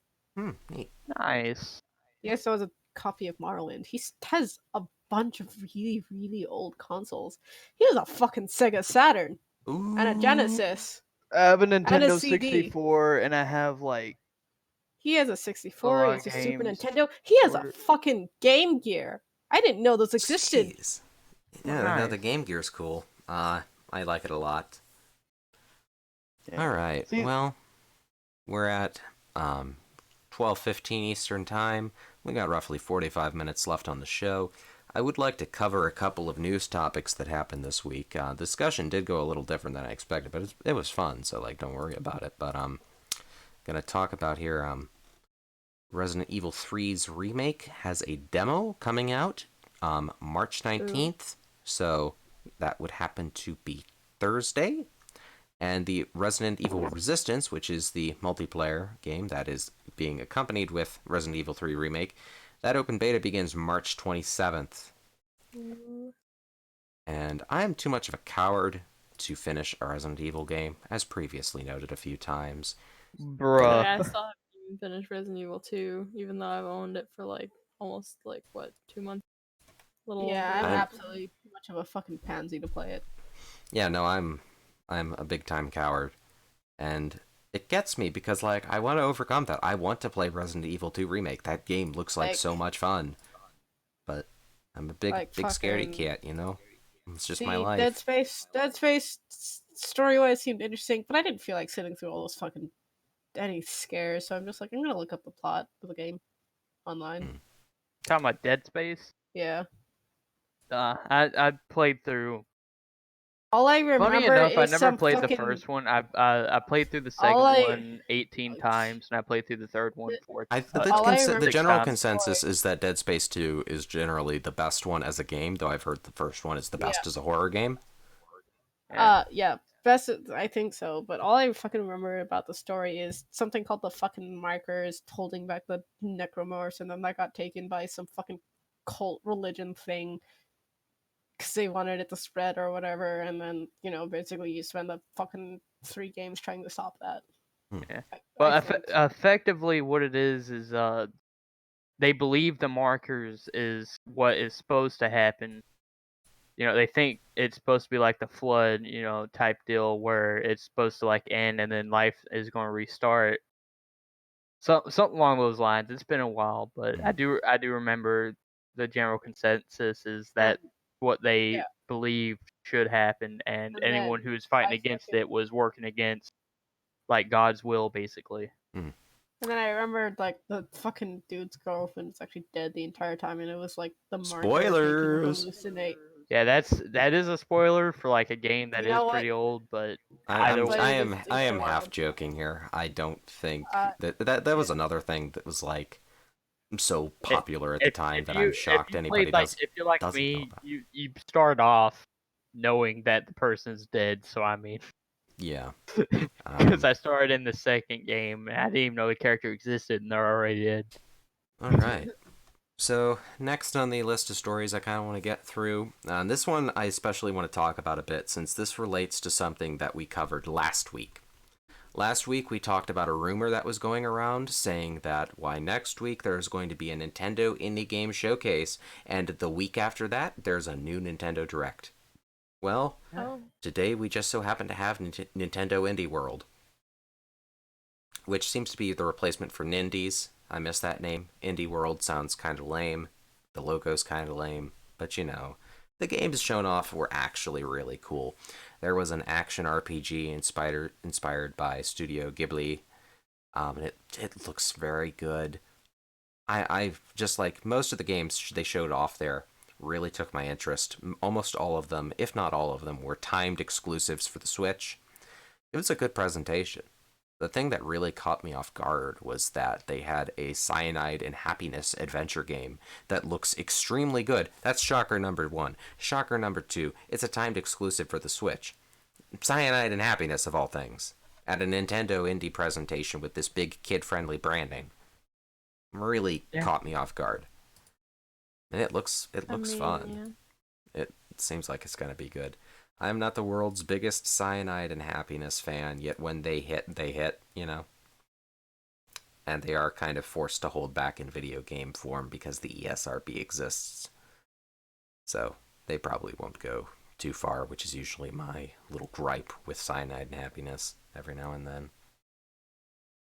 Neat. Nice. He also has a copy of Morrowind. He has a bunch of really, really old consoles. He has a fucking Sega Saturn Ooh. and a Genesis I have a and a Nintendo CD. 64, and I have like He has a 64. lot He of has a Super games Nintendo. He has a for- fucking Game Gear. I didn't know those existed. Jeez. Yeah, no, the Nice. Game Gear's cool. I like it a lot. Yeah. All right. See- Well, we're at 12:15 Eastern Time. We got roughly 45 minutes left on the show. I would like to cover a couple of news topics that happened this week. Discussion did go a little different than I expected, but it was fun, so like don't worry about it. But gonna talk about here Resident Evil 3's remake has a demo coming out March 19th. So that would happen to be Thursday. And the Resident Evil Resistance, which is the multiplayer game that is being accompanied with Resident Evil 3 Remake, that open beta begins March 27th. And I am too much of a coward to finish a Resident Evil game, as previously noted a few times. Bruh. Yeah, I still haven't even finished Resident Evil 2, even though I've owned it for like almost like what 2 months. Little Yeah, over. I'm I'm- absolutely too much of a fucking pansy to play it. Yeah, no, I'm a big time coward. And it gets me because like I want to overcome that. I want to play Resident Evil 2 Remake. That game looks like so much fun. But I'm a big scaredy fucking- cat, you know? It's just See, my life. Dead Space story-wise seemed interesting, but I didn't feel like sitting through all those fucking any scares, so I'm just like, I'm gonna look up the plot of the game online. Talking about Dead Space. Yeah. I played through. All I remember Funny enough, is I never some played fucking... the first one. I played through the second All I- one 18 times, and I played through the third one 4 All I The remember- general times. consensus is that Dead Space 2 is generally the best one as a game, though I've heard the first one is the best as a horror game. Yeah, best. I think so. But all I fucking remember about the story is something called the fucking markers holding back the necromorphs, and then that got taken by some fucking cult religion thing because they wanted it to spread or whatever. And then basically you spend the fucking 3 games trying to stop that. Yeah. I But think. effectively, what it is they believe the markers is what is supposed to happen. They think it's supposed to be like the flood, type deal where it's supposed to like end and then life is going to restart. Something along those lines. It's been a while, but I do remember the general consensus is that what they Yeah. believed should happen, and And anyone then who was fighting I against fucking- it was working against like God's will, basically. And then I remembered like the fucking dude's girlfriend was actually dead the entire time, and it was like the marker making him Spoilers! hallucinate. Yeah, that is a spoiler for like a game that You is know pretty old, but I either way. am half joking here. I don't think Uh, that was another thing that was like so popular at the time that I'm if shocked you anybody played, like, doesn't. if you're like doesn't know me, about. you start off knowing that the person's dead. So I mean, Yeah. because I started in the second game, and I didn't even know the character existed, and they're already dead. All right. So next on the list of stories I kind of want to get through, and this one I especially want to talk about a bit since this relates to something that we covered last week. Last week we talked about a rumor that was going around saying that why next week there's going to be a Nintendo Indie Game Showcase, and the week after that there's a new Nintendo Direct. Well, Oh. today we just so happen to have Nintendo Indie World, which seems to be the replacement for Nindies. I miss that name. Indie World sounds kind of lame. The logo's kind of lame. But the games shown off were actually really cool. There was an action RPG inspired by Studio Ghibli. And it looks very good. I just like most of the games they showed off there really took my interest. Almost all of them, if not all of them, were timed exclusives for the Switch. It was a good presentation. The thing that really caught me off guard was that they had a Cyanide and Happiness adventure game that looks extremely good. That's shocker number 1. Shocker number 2, it's a timed exclusive for the Switch. Cyanide and Happiness, of all things. At a Nintendo Indie presentation with this big kid-friendly branding. Really caught me off guard. And it looks fun. It seems like it's going to be good. I'm not the world's biggest Cyanide and Happiness fan, yet when they hit, you know? And they are kind of forced to hold back in video game form because the ESRB exists. So they probably won't go too far, which is usually my little gripe with Cyanide and Happiness every now and then.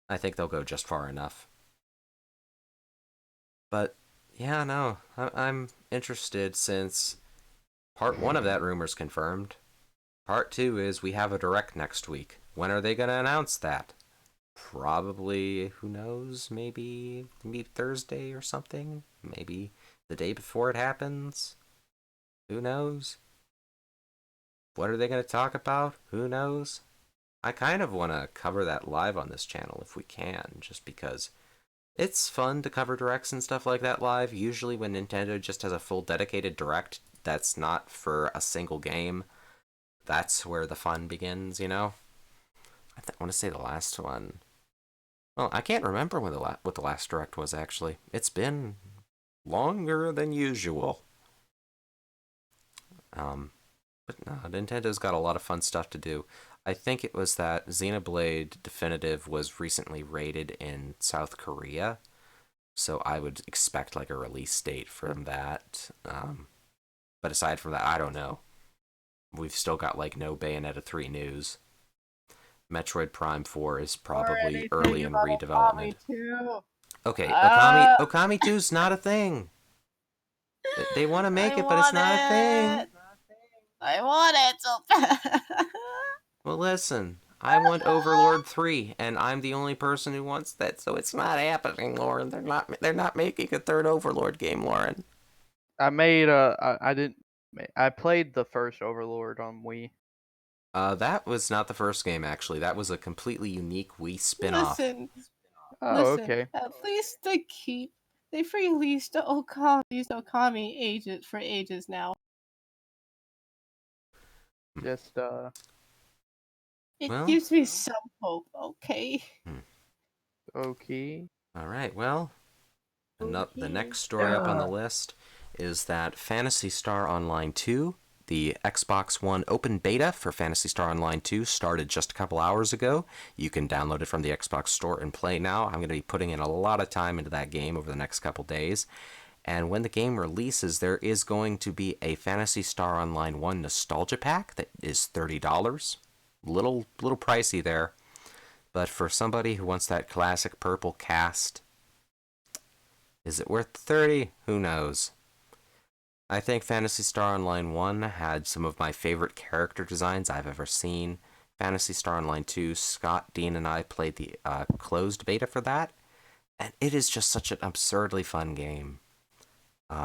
I think they'll go just far enough. But, yeah, no, I'm interested since part 1 of that rumor's confirmed. Part 2 is we have a direct next week. When are they going to announce that? Probably, who knows, maybe Thursday or something? Maybe the day before it happens? Who knows? What are they going to talk about? Who knows? I kind of want to cover that live on this channel if we can, just because it's fun to cover directs and stuff like that live. Usually when Nintendo just has a full dedicated direct that's not for a single game, that's where the fun begins, you know? I want to say the last one. Well, I can't remember when what the last direct was, actually. It's been longer than usual. But no, Nintendo's got a lot of fun stuff to do. I think it was that Xenoblade Definitive was recently rated in South Korea, so I would expect like a release date from that. But aside from that, I don't know. We've still got like no Bayonetta 3 news. Metroid Prime 4 is probably early in redevelopment. Okay, Okami 2's not a thing. They want to make it, but it's not a thing. I want it so bad. Well, listen, I want Overlord 3, and I'm the only person who wants that, so it's not happening, Lauren. They're not making a third Overlord game, Lauren. I played the first Overlord on Wii. That was not the first game, actually. That was a completely unique Wii spin-off. Listen, Okay. At least they've released the Okami ages for ages now. Just It Well? gives me some hope, okay? okay. Alright, well, the next story up on the list is that Phantasy Star Online 2, the Xbox One open beta for Phantasy Star Online 2 started just a couple hours ago. You can download it from the Xbox Store and play now. I'm going to be putting in a lot of time into that game over the next couple days. And when the game releases, there is going to be a Phantasy Star Online 1 Nostalgia Pack that is $30. Little pricey there. But for somebody who wants that classic purple cast, is it worth $30? Who knows? I think Phantasy Star Online 1 had some of my favorite character designs I've ever seen. Phantasy Star Online 2, Scott, Dean, and I played the closed beta for that, and it is just such an absurdly fun game.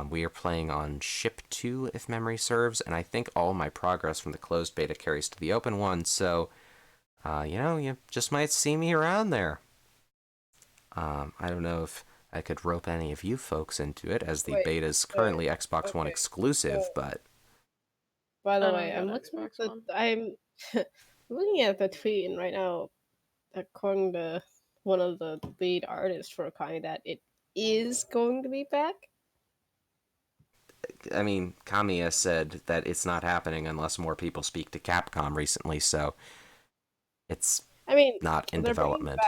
We are playing on Ship 2, if memory serves, and I think all my progress from the closed beta carries to the open one, so, you just might see me around there. I don't know if I could rope any of you folks into it, as the beta is currently Xbox One exclusive, but... By the I don't way, got Xbox One. I'm looking at the tweet, and right now, according to one of the lead artists for Okami, that it is going to be back. I mean, Kamiya said that it's not happening unless more people speak to Capcom recently, so it's not in development.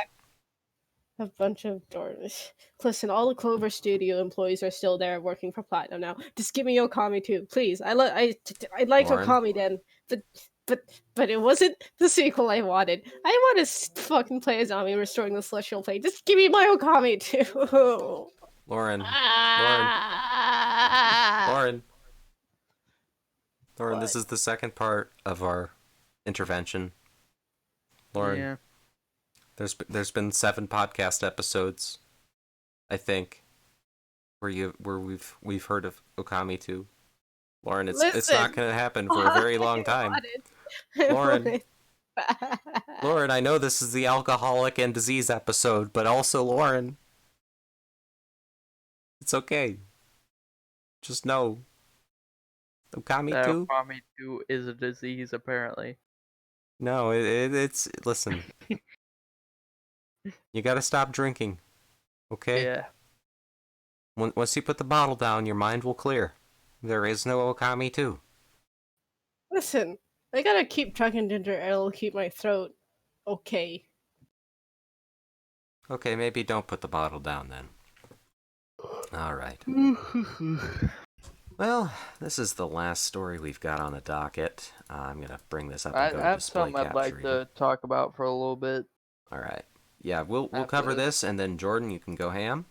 A bunch of doors. Listen, all the Clover Studio employees are still there working for Platinum now. Just give me Okami too, please. I liked Lauren? Okami then, but it wasn't the sequel I wanted. I want to fucking play as Ami restoring the Celestial Plane. Just give me my Okami too. Lauren, What? this is the second part of our intervention. Lauren, Yeah. there's been 7 podcast episodes, I think, where we've heard of Okami too. Lauren, it's not going to happen for a very long time. Lauren, I know this is the alcoholic and disease episode, but also Lauren, it's okay. Just know, Okami 2? Okami 2 is a disease, apparently. No, it's listen. You gotta stop drinking, okay? Yeah. Once you put the bottle down, your mind will clear. There is no Okami 2. Listen, I gotta keep chugging ginger ale to keep my throat okay. Okay, maybe don't put the bottle down then. All right. Well, this is the last story we've got on the docket. I'm gonna bring this up and I go to have display something I'd like capture here. to talk about for a little bit. All right. Yeah, we'll after cover this, and then Jordan, you can go ham.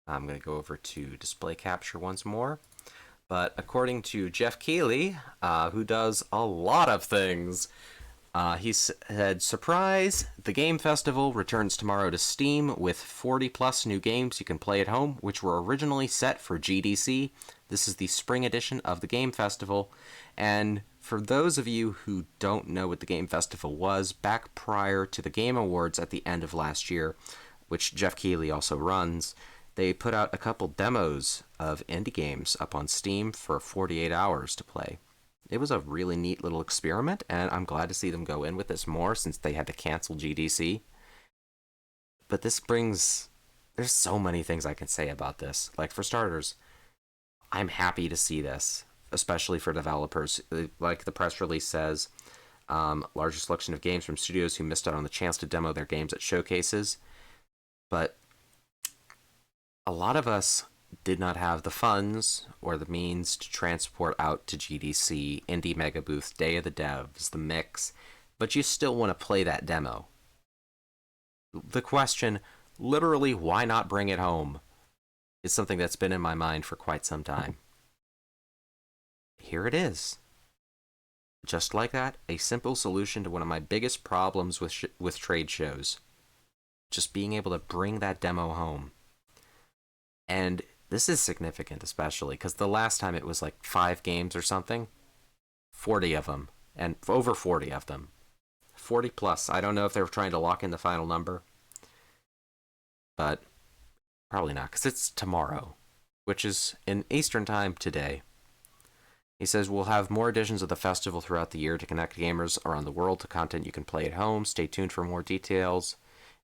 I'm gonna go over to display capture once more. But according to Jeff Keighley, who does a lot of things, he said, surprise, the Game Festival returns tomorrow to Steam with 40 plus new games you can play at home, which were originally set for GDC. This is the spring edition of the Game Festival. And for those of you who don't know what the Game Festival was, back prior to the Game Awards at the end of last year, which Jeff Keighley also runs, they put out a couple demos of indie games up on Steam for 48 hours to play. It was a really neat little experiment, and I'm glad to see them go in with this more since they had to cancel GDC. But this brings... There's so many things I can say about this. Like, for starters, I'm happy to see this, especially for developers. Like the press release says, largest selection of games from studios who missed out on the chance to demo their games at showcases. But a lot of us did not have the funds or the means to transport out to GDC, Indie Mega Booth, Day of the Devs, the Mix, but you still want to play that demo. The question, literally, why not bring it home, is something that's been in my mind for quite some time. Here it is. Just like that, a simple solution to one of my biggest problems with trade shows. Just being able to bring that demo home. And this is significant, especially because the last time it was like 5 games or something, 40 of them, and over 40 of them. 40 plus. I don't know if they were trying to lock in the final number, but probably not, because it's tomorrow, which is in Eastern Time today. He says, we'll have more editions of the festival throughout the year to connect gamers around the world to content you can play at home. Stay tuned for more details.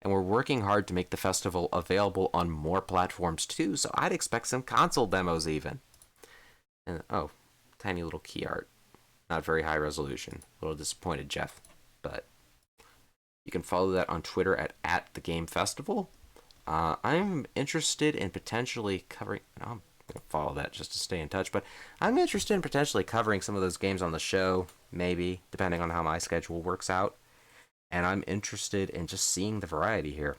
And we're working hard to make the festival available on more platforms too, so I'd expect some console demos even. And oh, tiny little key art. Not very high resolution. A little disappointed, Jeff. But you can follow that on Twitter at the Game Festival. I'm interested in potentially covering... I'm going to follow that just to stay in touch, but I'm interested in potentially covering some of those games on the show, maybe, depending on how my schedule works out. And I'm interested in just seeing the variety here.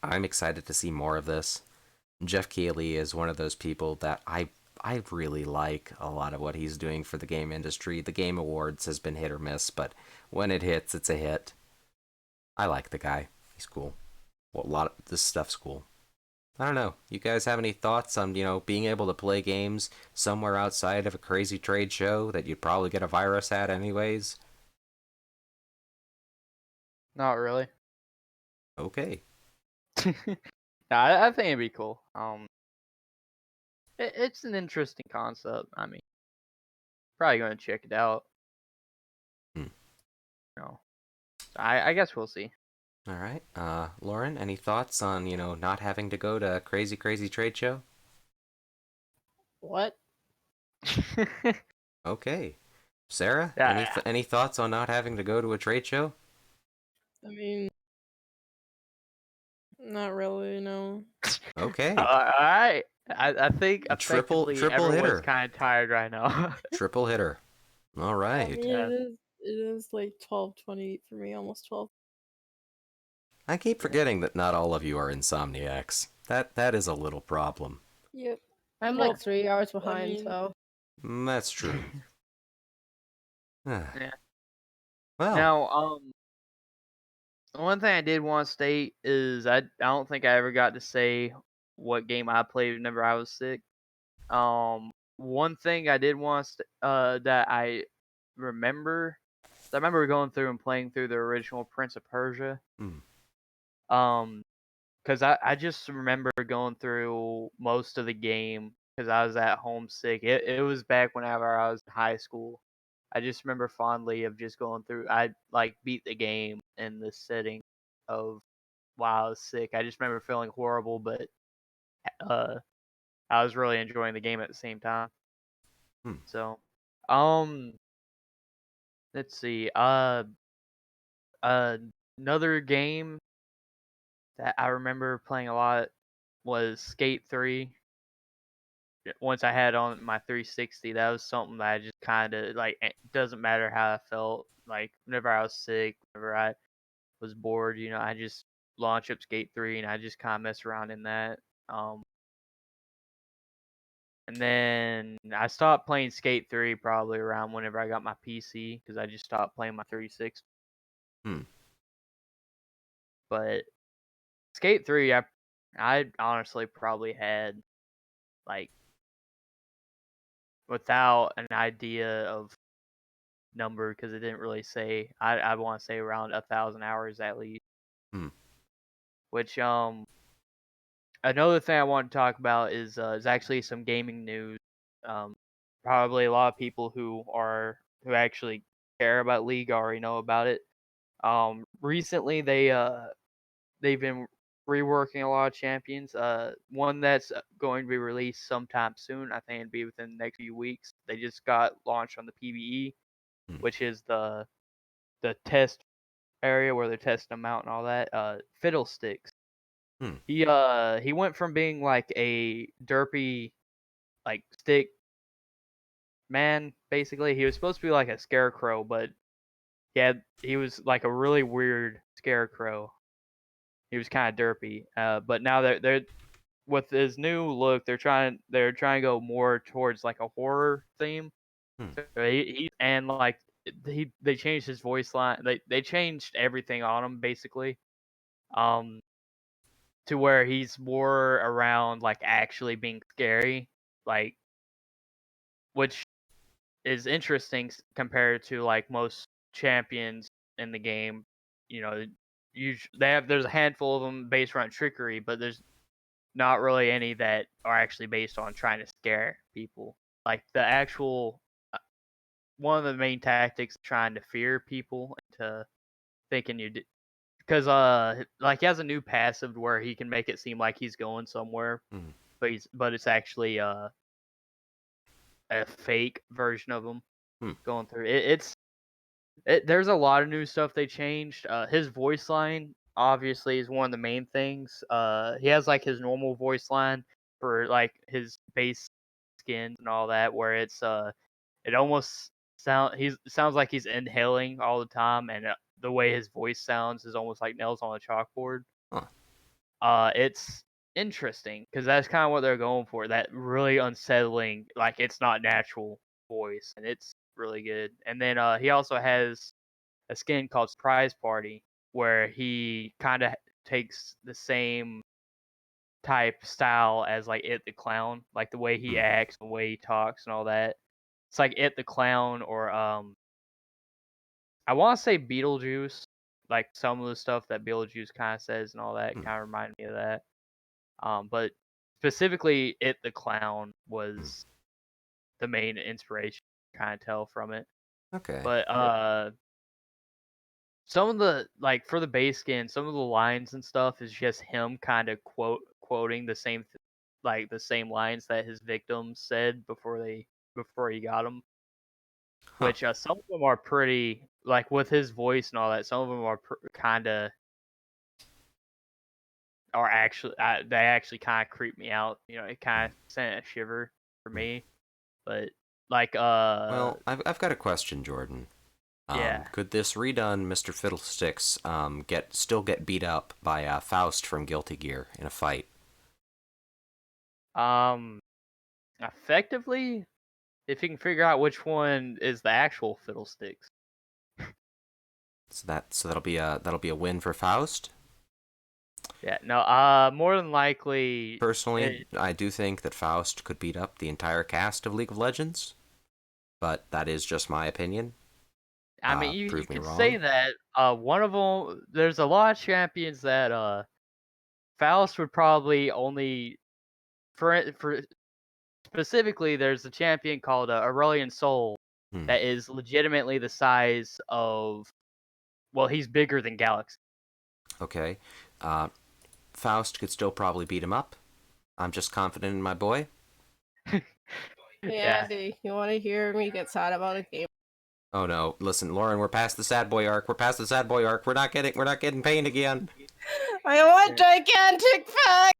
I'm excited to see more of this. Jeff Keighley is one of those people that I really like a lot of what he's doing for the game industry. The Game Awards has been hit or miss, but when it hits, it's a hit. I like the guy. He's cool. Well, a lot of this stuff's cool. I don't know. You guys have any thoughts on, being able to play games somewhere outside of a crazy trade show that you'd probably get a virus at anyways? Not really. Okay. I think it'd be cool. It's an interesting concept. I mean, probably gonna check it out. Hmm. I guess we'll see. All right. Lauren, any thoughts on, not having to go to a crazy trade show? What? Okay. Sarah, Yeah. any thoughts on not having to go to a trade show? I mean, not really, no. Okay. All right. I think Triple effectively everyone's hitter. kind of tired right now. Triple hitter. All I right. mean, Yeah. it is like 12:20 for me, almost 12. I keep forgetting that not all of you are insomniacs. That is a little problem. Yep. I'm Well, like 3 hours behind, mean- so That's true. Yeah. Well, Now, one thing I did want to state is I don't think I ever got to say what game I played whenever I was sick. One thing I did want to that remember, I remember going through and playing through the original Prince of Persia. Hmm. Because I just remember going through most of the game because I was at home sick. It was back whenever I was in high school. I just remember fondly of just going through. I like beat the game in the setting of while I was sick. I just remember feeling horrible, but uh, I was really enjoying the game at the same time. Hmm. So, um, let's see. Another game that I remember playing a lot was Skate 3. Once I had on my 360, that was something that I just kind of like. It doesn't matter how I felt. Like whenever I was sick, whenever I was bored, I just launch up Skate 3 and I just kind of mess around in that. Um, and then I stopped playing Skate 3 probably around whenever I got my PC because I just stopped playing my 360. Hmm. But Skate 3, I honestly probably had like without an idea of number because it didn't really say. I want to say around 1,000 hours at least. Hmm. Which another thing I want to talk about is actually some gaming news. Um, Probably a lot of people who actually care about League already know about it. Recently they've been reworking a lot of champions. One that's going to be released sometime soon. I think it'd be within the next few weeks. They just got launched on the PvE, Hmm. which is the test area where they're testing them out and all that. Fiddlesticks. Hmm. He went from being like a derpy like stick man, basically. He was supposed to be like a scarecrow, but he was like a really weird scarecrow. He was kind of derpy. But now they're with his new look, they're trying to go more towards like a horror theme. Hmm. So he and like they changed his voice line. They changed everything on him basically. Um, to where he's more around like actually being scary, like which is interesting compared to like most champions in the game. You know, there's a handful of them based around trickery, but there's not really any that are actually based on trying to scare people. Like the actual one of the main tactics trying to fear people into thinking because like he has a new passive where he can make it seem like he's going somewhere, Hmm. but it's actually a fake version of him Hmm. going through there's a lot of new stuff they changed. His voice line obviously is one of the main things. He has like his normal voice line for like his base skins and all that, where it almost sounds like he's inhaling all the time, and the way his voice sounds is almost like nails on a chalkboard. Huh. It's interesting because that's kind of what they're going for. That really unsettling, like it's not natural voice, and it's really good. And then he also has a skin called Surprise Party, where he kind of takes the same type style as like It the Clown, like the way he Hmm. acts, the way he talks, and all that. It's like It the Clown, or I want to say Beetlejuice. Like some of the stuff that Beetlejuice kind of says and all that Hmm. kind of remind me of that. But specifically, It the Clown Hmm. was the main inspiration, kind of tell from it. Okay. But some of the like for the base skin, some of the lines and stuff is just him kind of quoting like the same lines that his victims said before he got them. Huh. Which some of them are pretty like with his voice and all that. Some of them are kind of are actually they actually kind of creep me out. It kind of sent a shiver for Hmm. me. But like Well, I've got a question, Jordan. yeah. Could this redone Mr. Fiddlesticks still get beat up by Faust from Guilty Gear in a fight? Um Effectively, if you can figure out which one is the actual fiddlesticks. So that'll be a win for Faust. Yeah, no, more than likely Personally, I do think that Faust could beat up the entire cast of League of Legends, but that is just my opinion. I mean, you Prove me could say wrong. that one of them. There's a lot of champions that Faust would probably only for specifically. There's a champion called Aurelian Soul Hmm. that is legitimately the size of. Well, he's bigger than Galaxy. Okay. Uh, Faust could still probably beat him up. I'm just confident in my boy. Hey Yeah. Andy, you want to hear me get sad about a game? Oh no! Listen, Lauren, we're past the sad boy arc. We're past the sad boy arc. We're not getting pain again. I want gigantic pack.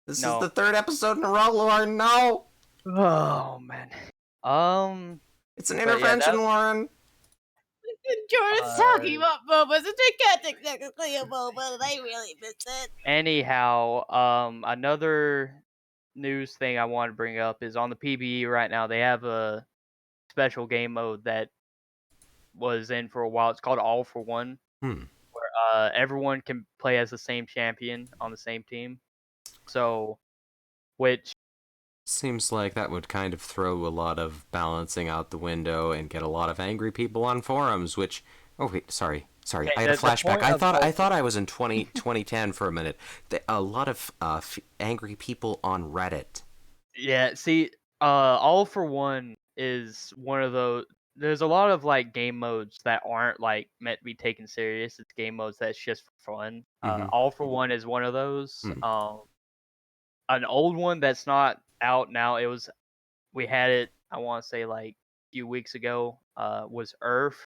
This is No. the third episode in a row, Lauren. No, Oh man. it's an But yeah, intervention, Lauren. Jordan's talking about Boba's a gigantic technically a Boba, and I really miss it. anyhow, another news thing I want to bring up is on the PBE right now. They have a special game mode that was in for a while. It's called All for One. Hmm. Where everyone can play as the same champion on the same team. So, which Seems like that would kind of throw a lot of balancing out the window and get a lot of angry people on forums, which... Oh, wait, sorry. Okay, I had a the flashback. point of I thought I was in 2010 for a minute. A lot of angry people on Reddit. yeah, see, All for One is one of those. There's a lot of like game modes that aren't like meant to be taken serious. It's game modes that's just for fun. Mhm. All for One is one of those. Hmm. An old one that's not out now. We had it. I want to say like a few weeks ago. Was Earth,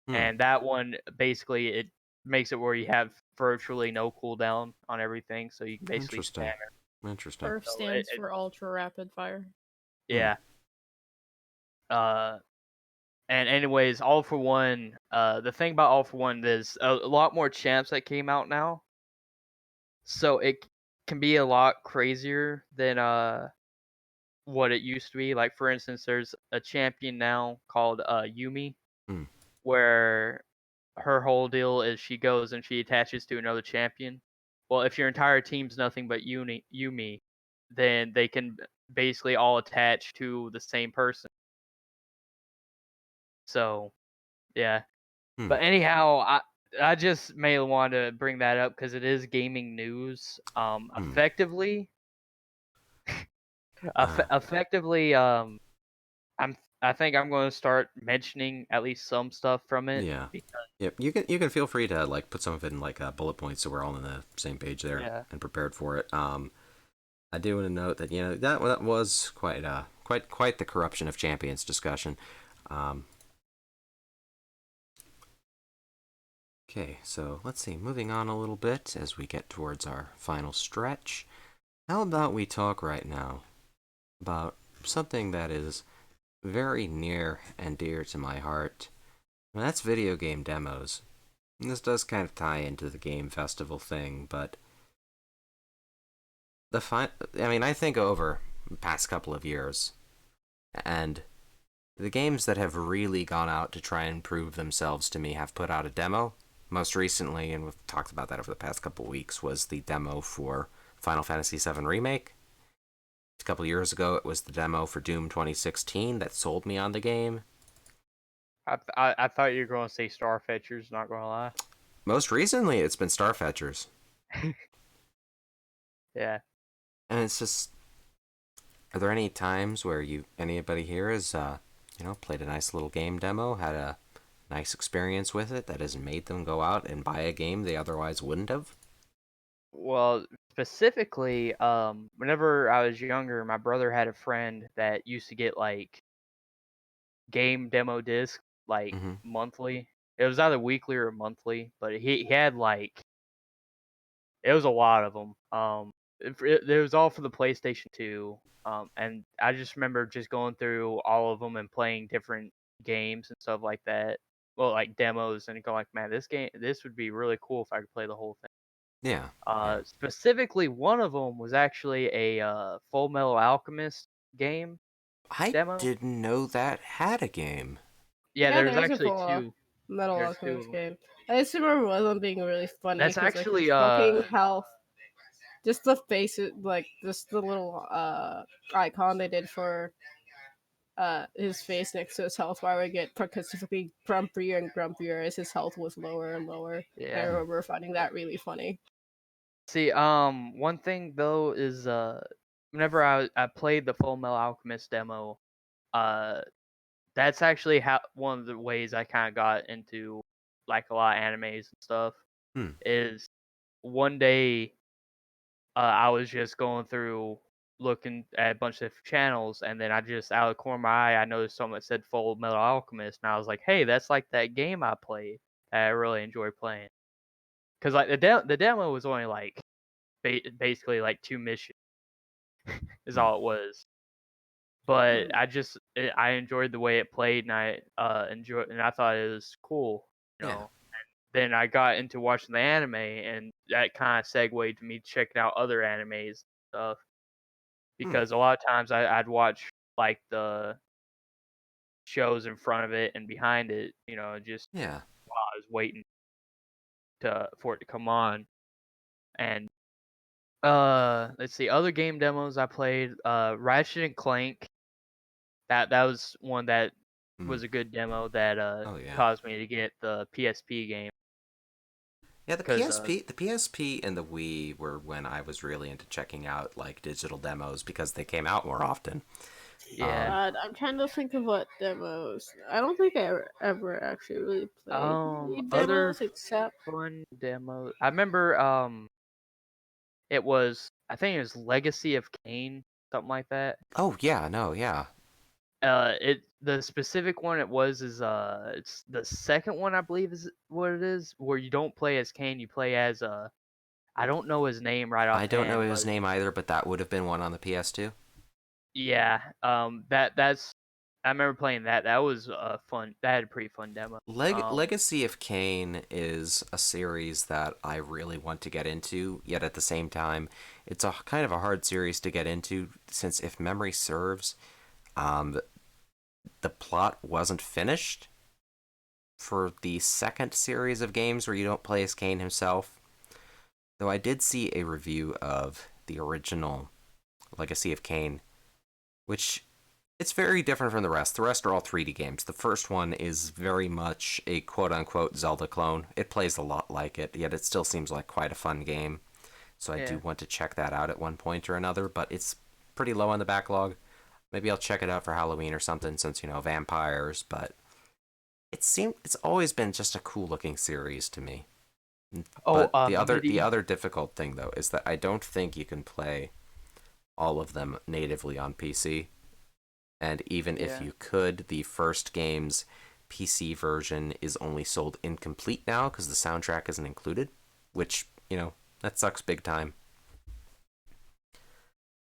and that one basically it makes it where you have virtually no cooldown on everything, so you can basically spam Interesting. it. Interesting. Perf So stands for ultra rapid fire. yeah. And anyways, All for One. The thing about All for One, there's a lot more champs that came out now, so it can be a lot crazier than what it used to be. Like for instance, there's a champion now called Yumi, Hmm. where her whole deal is she goes and she attaches to another champion. Well, if your entire team's nothing but Yumi, then they can basically all attach to the same person. So, yeah. Hmm. But anyhow, I just may want to bring that up because it is gaming news. Effectively, effectively, I think I'm going to start mentioning at least some stuff from it. Yeah. Because, Yep. You can feel free to like put some of it in like bullet points so we're all on the same page there yeah. and prepared for it. I do want to note that that was quite the corruption of champions discussion. Okay, so let's see. Moving on a little bit as we get towards our final stretch. How about we talk right now about something that is very near and dear to my heart, and that's video game demos. And this does kind of tie into the game festival thing, but I think over the past couple of years, and the games that have really gone out to try and prove themselves to me have put out a demo. Most recently, and we've talked about that over the past couple of weeks, was the demo for Final Fantasy VII Remake. A couple of years ago, it was the demo for Doom 2016 that sold me on the game. I thought you were going to say Starfetchers, not going to lie. Most recently, it's been Starfetchers. Yeah. And it's just... Are there any times where anybody here has, played a nice little game demo, had a nice experience with it that has made them go out and buy a game they otherwise wouldn't have? Well, specifically, whenever I was younger, my brother had a friend that used to get like game demo disc like Mm-hmm. monthly. It was either weekly or monthly, but he had like it was a lot of them. It was all for the PlayStation 2. And I just remember just going through all of them and playing different games and stuff like that. Well, like demos, and go like, man, this would be really cool if I could play the whole thing. Yeah. Specifically, one of them was actually a Full Metal Alchemist game I demo. didn't know that had a game. Yeah, Yeah, there's there's a actually full two. Metal There's two of Alchemist them. game. I just remember one of them being really funny. That's 'cause, actually like, fucking health. Just the face, like just the little icon they did for his face next to his health bar would get progressively grumpier and grumpier as his health was lower and lower. yeah. I remember finding that really funny. See, one thing though is whenever I played the Full Metal Alchemist demo, that's actually one of the ways I kind of got into like a lot of animes and stuff. Is one day I was just going through looking at a bunch of channels, and then I just out of the corner of my eye, I noticed something that said Full Metal Alchemist, and I was like, hey, that's like that game I played that I really enjoy playing. Cause like the demo was only like basically like 2 missions is all it was. But I enjoyed the way it played, and I enjoyed, and I thought it was cool, you Yeah. know. Then I got into watching the anime, and that kind of segued to me checking out other animes and stuff. Because a lot of times I'd watch like the shows in front of it and behind it, just Yeah. while I was waiting for it to come on. And let's see, other game demos I played, Ratchet and Clank. That was one that Mm. was a good demo that Oh yeah. caused me to get the PSP game. Yeah, the 'Cause PSP and the Wii were when I was really into checking out like digital demos because they came out more often. yeah. I'm trying to think of what demos. I don't think I ever actually really played any Other demos except. fun demo. I remember I think it was Legacy of Kain, something like that. Oh yeah, no, yeah. The specific one it's the second one, I believe is what it is, where you don't play as Kain, you play as I don't know his name right I don't know offhand, his but name either, but that would have been one on the PS2. yeah, that's I remember playing that. That was fun. That had a pretty fun demo. Legacy of Kain is a series that I really want to get into, yet at the same time, it's a kind of a hard series to get into since, if memory serves, um, the plot wasn't finished for the second series of games where you don't play as Kain himself. Though I did see a review of the original Legacy of Kain, which it's very different from the rest. The rest are all 3D games. The first one is very much a quote-unquote Zelda clone. It plays a lot like it, yet it still seems like quite a fun game. So I do Yeah. want to check that out at one point or another, but it's pretty low on the backlog. Maybe I'll check it out for Halloween or something since, vampires, but it's always been just a cool-looking series to me. Oh, But the Midi. other difficult thing though is that I don't think you can play all of them natively on PC. And even if Yeah. you could, the first game's PC version is only sold incomplete now because the soundtrack isn't included, which, that sucks big time.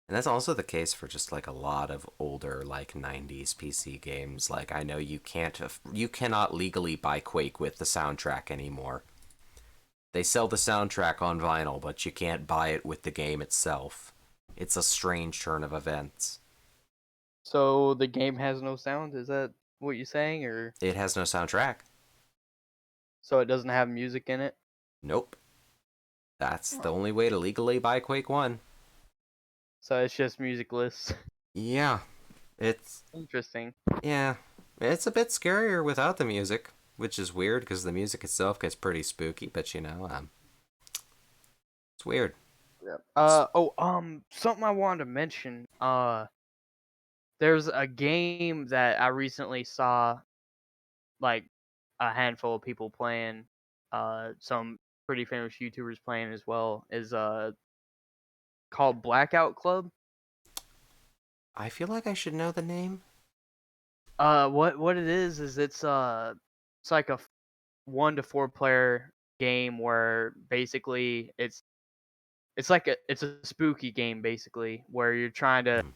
And that's also the case for just like a lot of older like 90s PC games. Like I know you cannot legally buy Quake with the soundtrack anymore. They sell the soundtrack on vinyl, but you can't buy it with the game itself. It's a strange turn of events. So the game has no sound? Is that what you're saying, or It has no soundtrack. so it doesn't have music in it? Nope. That's the only way to legally buy Quake 1. So it's just musicless. Yeah. It's Interesting. yeah. It's a bit scarier without the music, which is weird because the music itself gets pretty spooky, but it's weird. Yep. Something I wanted to mention. There's a game that I recently saw, like a handful of people playing. Some pretty famous YouTubers playing as well. Is called Blackout Club. I feel like I should know the name. What it is it's like a 1 to 4 player game where basically it's a spooky game basically where you're trying to Hmm.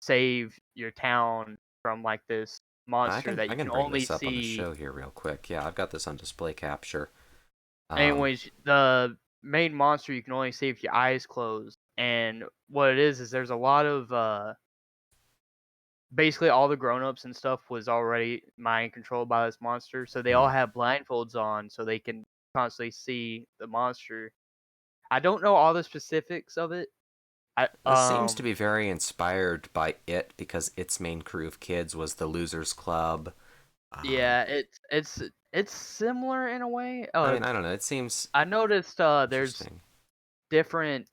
save your town from like this monster that I you can can bring only this up on the see. show here real quick. Yeah, I've got this on display capture. Um, Anyways, the main monster you can only see if your eyes closed. And what it is there's a lot of basically all the grown-ups and stuff was already mind controlled by this monster, so they all hmm. have blindfolds on so they can constantly see the monster. I don't know all the specifics of it. I This seems to be very inspired by it because its main crew of kids was the Losers Club. Um, Yeah, it's similar in a way. I mean, I don't know. It seems I noticed there's interesting. different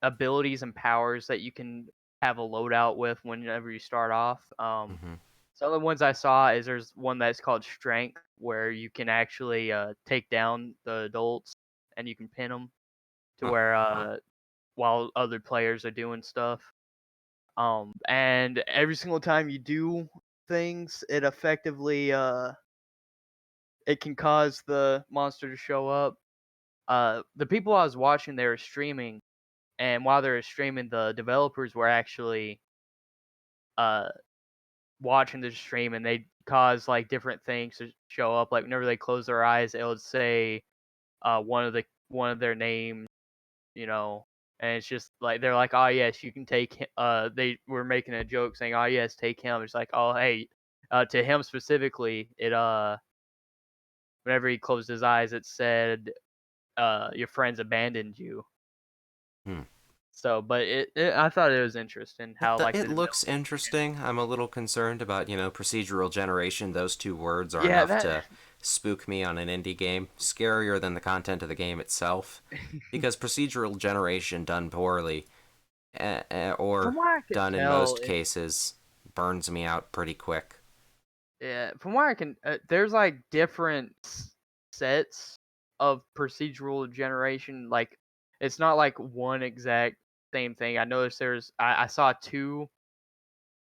abilities and powers that you can have a loadout with whenever you start off. Hmm. Some of the ones I saw is there's one that's called Strength, where you can actually take down the adults and you can pin them to Huh. where while other players are doing stuff. And every single time you do things, it effectively it can cause the monster to show up. The people I was watching, they were streaming, and while they were streaming, the developers were actually uh watching the stream, and they cause like different things to show up. Like whenever they close their eyes, it would say one of their names, you know, and it's just like they're like, oh yes, you can take him. They were making a joke saying, oh yes, take him. It's like, oh hey, to him specifically, it whenever he closed his eyes, it said, your friends abandoned you. Hmm. So, but I thought it was interesting how like It the looks interesting. I'm a little concerned about, procedural generation. Those two words are yeah enough that to spook me on an indie game. Scarier than the content of the game itself. Because procedural generation done poorly, or from what I could done in tell, most cases, burns me out pretty quick. yeah, from what I can, there's like different sets of procedural generation. Like, it's not like one exact same thing. I noticed I saw two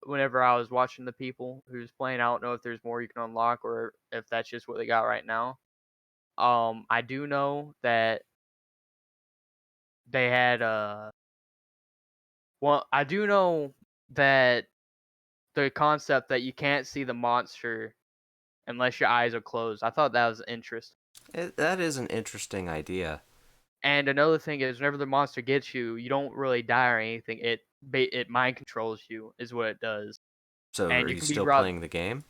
whenever I was watching the people who's playing. I don't know if there's more you can unlock or if that's just what they got right now. I do know that they had well, I do know that the concept that you can't see the monster unless your eyes are closed. I thought that was interesting. That is an interesting idea. And another thing is, whenever the monster gets you, you don't really die or anything. It mind controls you, is what it does. So, And are you you can be still brought. playing the game?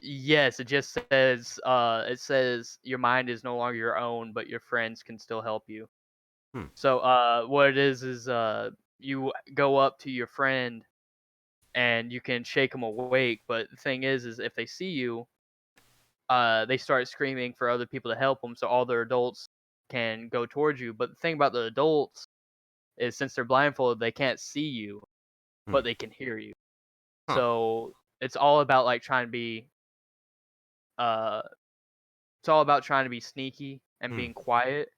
Yes, it just says your mind is no longer your own, but your friends can still help you. Hmm. So what it is you go up to your friend and you can shake them awake. But the thing is if they see you, they start screaming for other people to help them. So all the adults can go towards you. But the thing about the adults is since they're blindfolded, they can't see you, Hmm. but they can hear you. Huh. So it's all about like trying to be uh it's all about trying to be sneaky and Hmm. being quiet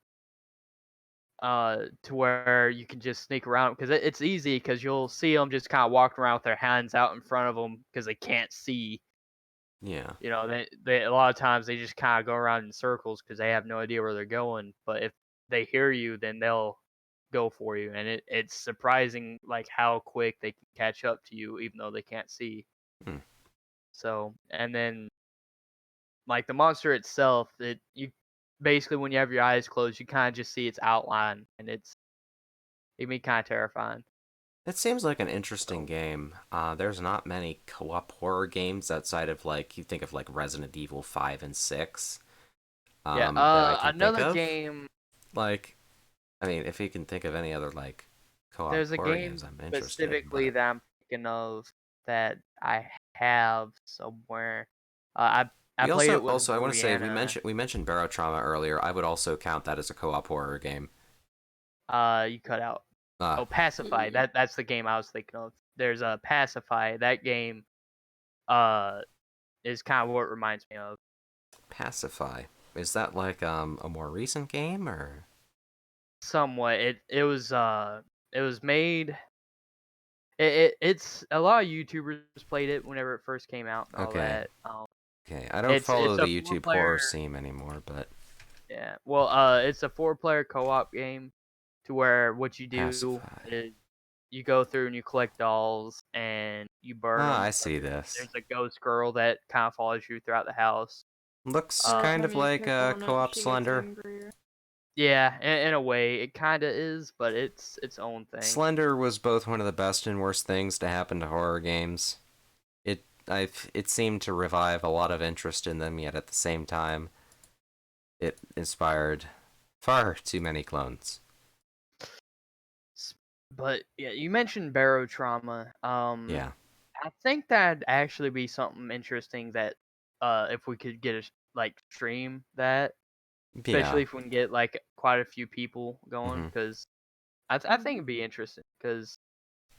to where you can just sneak around because it's easy because you'll see them just kind of walking around with their hands out in front of them because they can't see. Yeah. You know, they a lot of times they just kind of go around in circles because they have no idea where they're going. But if they hear you, then they'll go for you, and it's surprising like how quick they can catch up to you even though they can't see. Hmm. So, and then like the monster itself, it you basically when you have your eyes closed, you kind of just see its outline, and it can be kind of terrifying. It seems like an interesting So, game. There's not many co-op horror games outside of like you think of like Resident Evil 5 and 6 yeah, that I can think another of. game. Like, I mean, if you can think of any other like co-op There's a horror game games, I'm interested. specifically But that I'm thinking of that I have somewhere. I we played also it with also I want to say Brianna. we mentioned Barotrauma earlier. I would also count that as a co-op horror game. You cut out. Ah, Oh, Pacify. Yeah. That's the game I was thinking of. There's a Pacify. That game uh is kind of what it reminds me of. Pacify. Is that like a more recent game or? Somewhat. It was made. It's a lot of YouTubers played it whenever it first came out and all Okay. that. Okay. I don't follow It's a the four YouTube horror player. scene anymore, but Yeah. Well, it's a four-player co-op game to where what you do Pacify. is you go through and you collect dolls and you burn Ah, them. I see this. There's a ghost girl that kind of follows you throughout the house. Looks Every kind Uh, time of you like pick one up, co-op she gets Slender. angrier. yeah, in a way, it kind of is, but it's its own thing. Slender was both one of the best and worst things to happen to horror games. It seemed to revive a lot of interest in them, yet at the same time, it inspired far too many clones. But yeah, you mentioned barotrauma. Yeah. I think that'd actually be something interesting that if we could get like stream that, Yeah. especially if we can get like quite a few people going, Hmm. because I think it'd be interesting because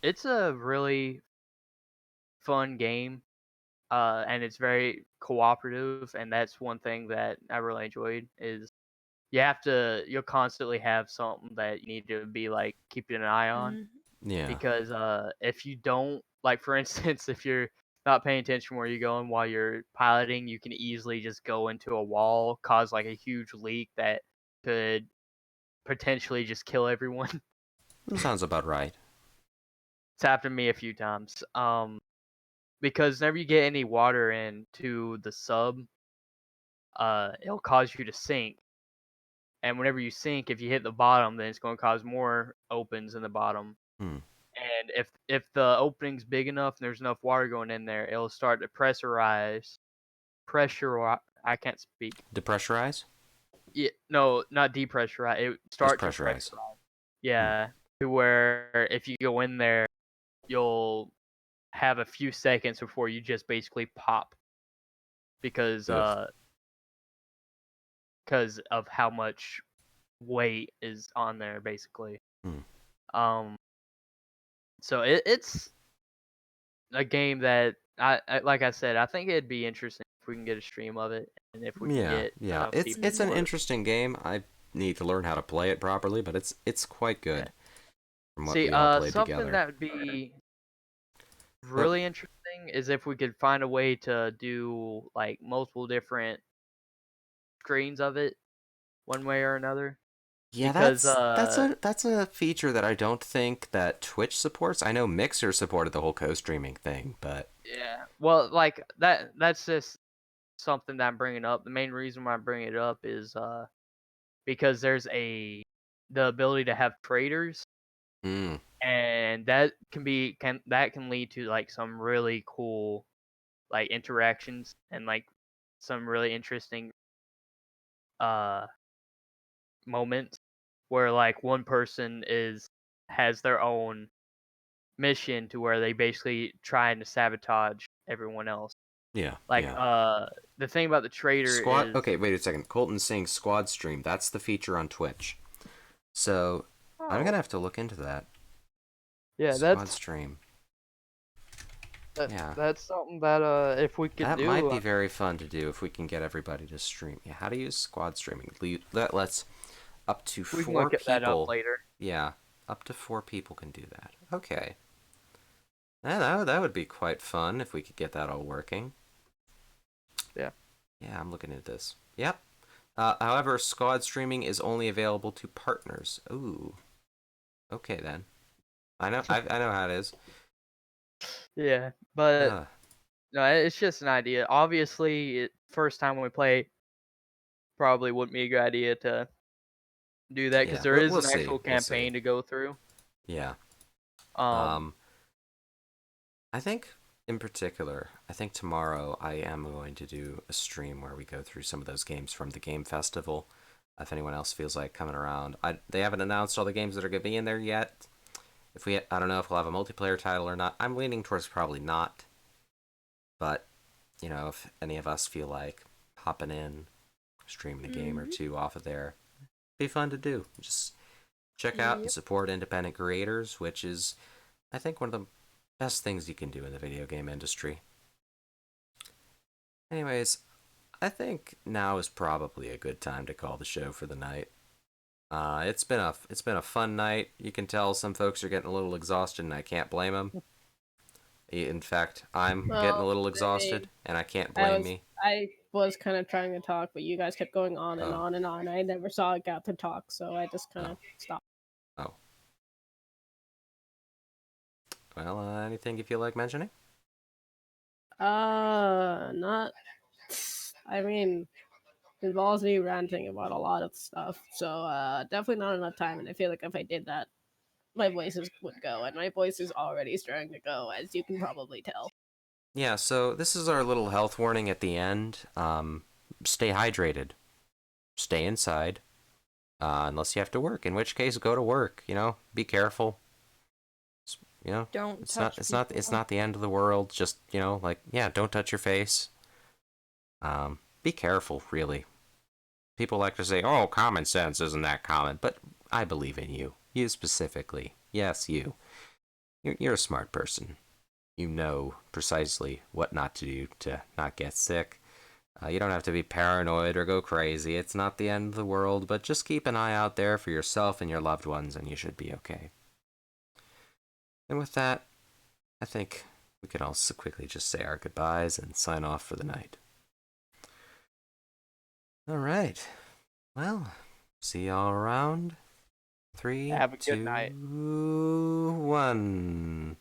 it's a really fun game, and it's very cooperative, and that's one thing that I really enjoyed is you'll constantly have something that you need to be like keeping an eye on. Yeah. because if you don't, like for instance, if you're not paying attention where you're going while you're piloting, you can easily just go into a wall, cause like a huge leak that could potentially just kill everyone. Sounds about right. It's happened to me a few times. Because whenever you get any water into the sub, it'll cause you to sink. And whenever you sink, if you hit the bottom, then it's going to cause more opens in the bottom. Hmm. And if the opening's big enough and there's enough water going in there, it'll start to pressurize. I can't speak. Depressurize? Yeah, no, not depressurize. It would Just start to pressurize. pressurize. Yeah, to where if you go in there, you'll have a few seconds before you just basically pop because Ugh. of how much weight is on there basically. Hmm. So it's a game that I like I said, I think it'd be interesting if we can get a stream of it and if we can Yeah, get yeah. enough people It's an for it. interesting game. I need to learn how to play it properly, but it's quite good Yeah. from what See, we all played something together. that would be Oh, really interesting is if we could find a way to do like multiple different screens of it one way or another. yeah, Because that's a feature that I don't think that Twitch supports. I know Mixer supported the whole co-streaming thing, but yeah, well, like that's just something that I'm bringing up. The main reason why I'm bringing it up is because there's the ability to have traders, mm, and that can lead to like some really cool like interactions and like some really interesting uh moments where like one person has their own mission to where they basically trying to sabotage everyone else. yeah, Like yeah. the thing about the trader Squad. is Okay, wait a second. Colton's saying Squad Stream. That's the feature on Twitch. So I'm oh gonna have to look into that. yeah, Squad Stream. Yeah, that's something that if we could that might do be very fun to do if we can get everybody to stream. Yeah, how to use Squad Streaming? That lets up to we can 4 look at that up people. later. Yeah, up to 4 people can do that. Okay. Yeah, that would be quite fun if we could get that all working. Yeah. Yeah, I'm looking at this. Yep. However, squad streaming is only available to partners. Ooh. Okay then. I know how it is. Yeah, but Uh, no, it's just an idea. Obviously, first time when we play, probably wouldn't be a good idea to do that because yeah, there is we'll an see. actual We'll see. campaign to go through. Yeah. Um, Um, I think in particular, I think tomorrow I am going to do a stream where we go through some of those games from the game festival. If anyone else feels like coming around, they haven't announced all the games that are going to be in there yet. I don't know if we'll have a multiplayer title or not. I'm leaning towards probably not. But, if any of us feel like hopping in, streaming a game or two off of there, be fun to do. Just check out and Yep. support independent creators, which is, I think, one of the best things you can do in the video game industry. Anyways, I think now is probably a good time to call the show for the night. It's been a fun night. You can tell some folks are getting a little exhausted, and I can't blame them. In fact, I'm getting a Well, little exhausted, and I can't blame me. I was kind of trying to talk, but you guys kept going on and Oh, on and on. I never saw a gap to talk, so I just kind oh, of stopped. oh. Well, anything you feel like mentioning? Not. I mean, it involves me ranting about a lot of stuff, so definitely not enough time. And I feel like if I did that, my voices would go, and my voice is already starting to go, as you can probably tell. Yeah, so this is our little health warning at the end. Stay hydrated. Stay inside. Unless you have to work, in which case go to work, be careful. Don't It's touch it's people. not the end of the world. Just, don't touch your face. Be careful, really. People like to say, "Oh, common sense isn't that common," but I believe in you. You specifically. Yes, you. You're a smart person. You know precisely what not to do to not get sick. You don't have to be paranoid or go crazy. It's not the end of the world, but just keep an eye out there for yourself and your loved ones, and you should be okay. And with that, I think we could also quickly just say our goodbyes and sign off for the night. All right. Well, see y'all around. 3, Have a good 2, night. 1.